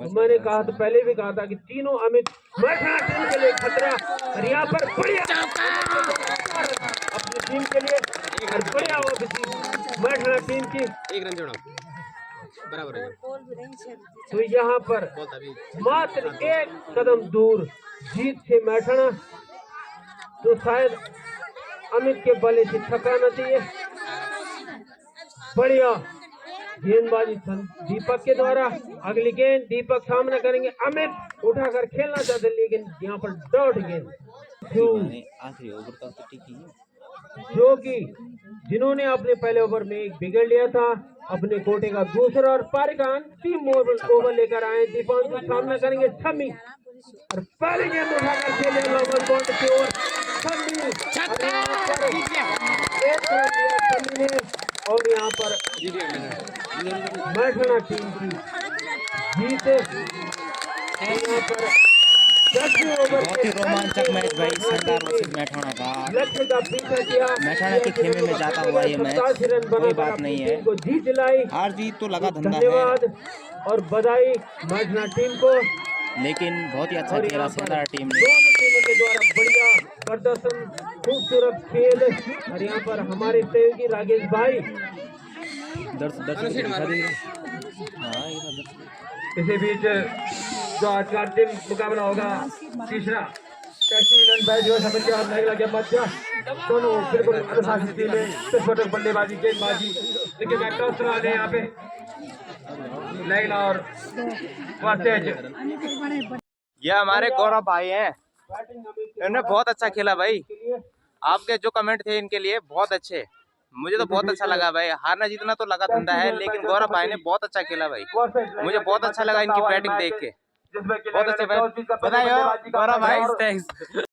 मैंने कहा तो पहले भी कहा था कि तीनों अमित मेठाड़ा टीम के लिए खतरा, और यहाँ पर बढ़िया अपनी टीम के लिए, और बढ़िया मेठाड़ा टीम की 1 रन जोड़ा बराबर है। तो यहाँ पर मात्र 1 कदम दूर जीत से मेठाड़ा। तो शायद अमित के बल्ले से छक्का न चाहिए। बढ़िया गेंदबाजी दीपक के द्वारा। अगली गेंद दीपक सामना करेंगे, अमित उठाकर खेलना चाहते, लेकिन यहाँ पर डॉट गेंद, जो कि जिन्होंने अपने पहले ओवर में 1 विकेट लिया था, अपने कोटे का दूसरा और पारी का अंतिम ओवर लेकर आए दीपक का सामना करेंगे छम्मी, और पहले गेंद उठाकर खेले लॉन्ग बॉल की ओर छम्मी, और यहाँ पर मेठाड़ा टीम की जीत। यहाँ पर बहुत ही रोमांचक मैच भाई, शानदार वर्सेस मेठाड़ा का। लक्ष्य का पीछा किया, मेठाड़ा के खेमे में जाता हुआ ये मैच, कोई बात नहीं है, जीत दिलाई। हार जीत तो लगा धंधा है, धन्यवाद और बधाई मेठाड़ा टीम को। लेकिन बहुत ही अच्छा खेला शानदार टीम ने। दोनों टीमों के द्वारा बढ़िया प्रदर्शन, खूबसूरत खेल। और यहाँ पर हमारे सहयोगी राजेश भाई इसी बीच जो आज का अंतिम मुकाबला होगा, तीसरा कैसी बैट जो समझ के हाथ लगे मध्य दोनों बिल्कुल अनुशासित टीम में सिर्फ बल्लेबाजी गेंदबाजी लेकिन मैं टॉस वाले यहाँ पे लैला और वास्तेज ये हमारे गौरव भाई हैं, इन्होंने बहुत अच्छा खेला भाई। आपके जो कमेंट थे इनके लिए बहुत अच्छे, मुझे तो बहुत अच्छा लगा भाई। हारना जीतना तो लगा धंधा है, लेकिन गौरव भाई ने बहुत अच्छा खेला भाई। मुझे बहुत अच्छा लगा इनकी बैटिंग देख के, बहुत अच्छे भाई। बताइए गौरव भाई, थैंक्स।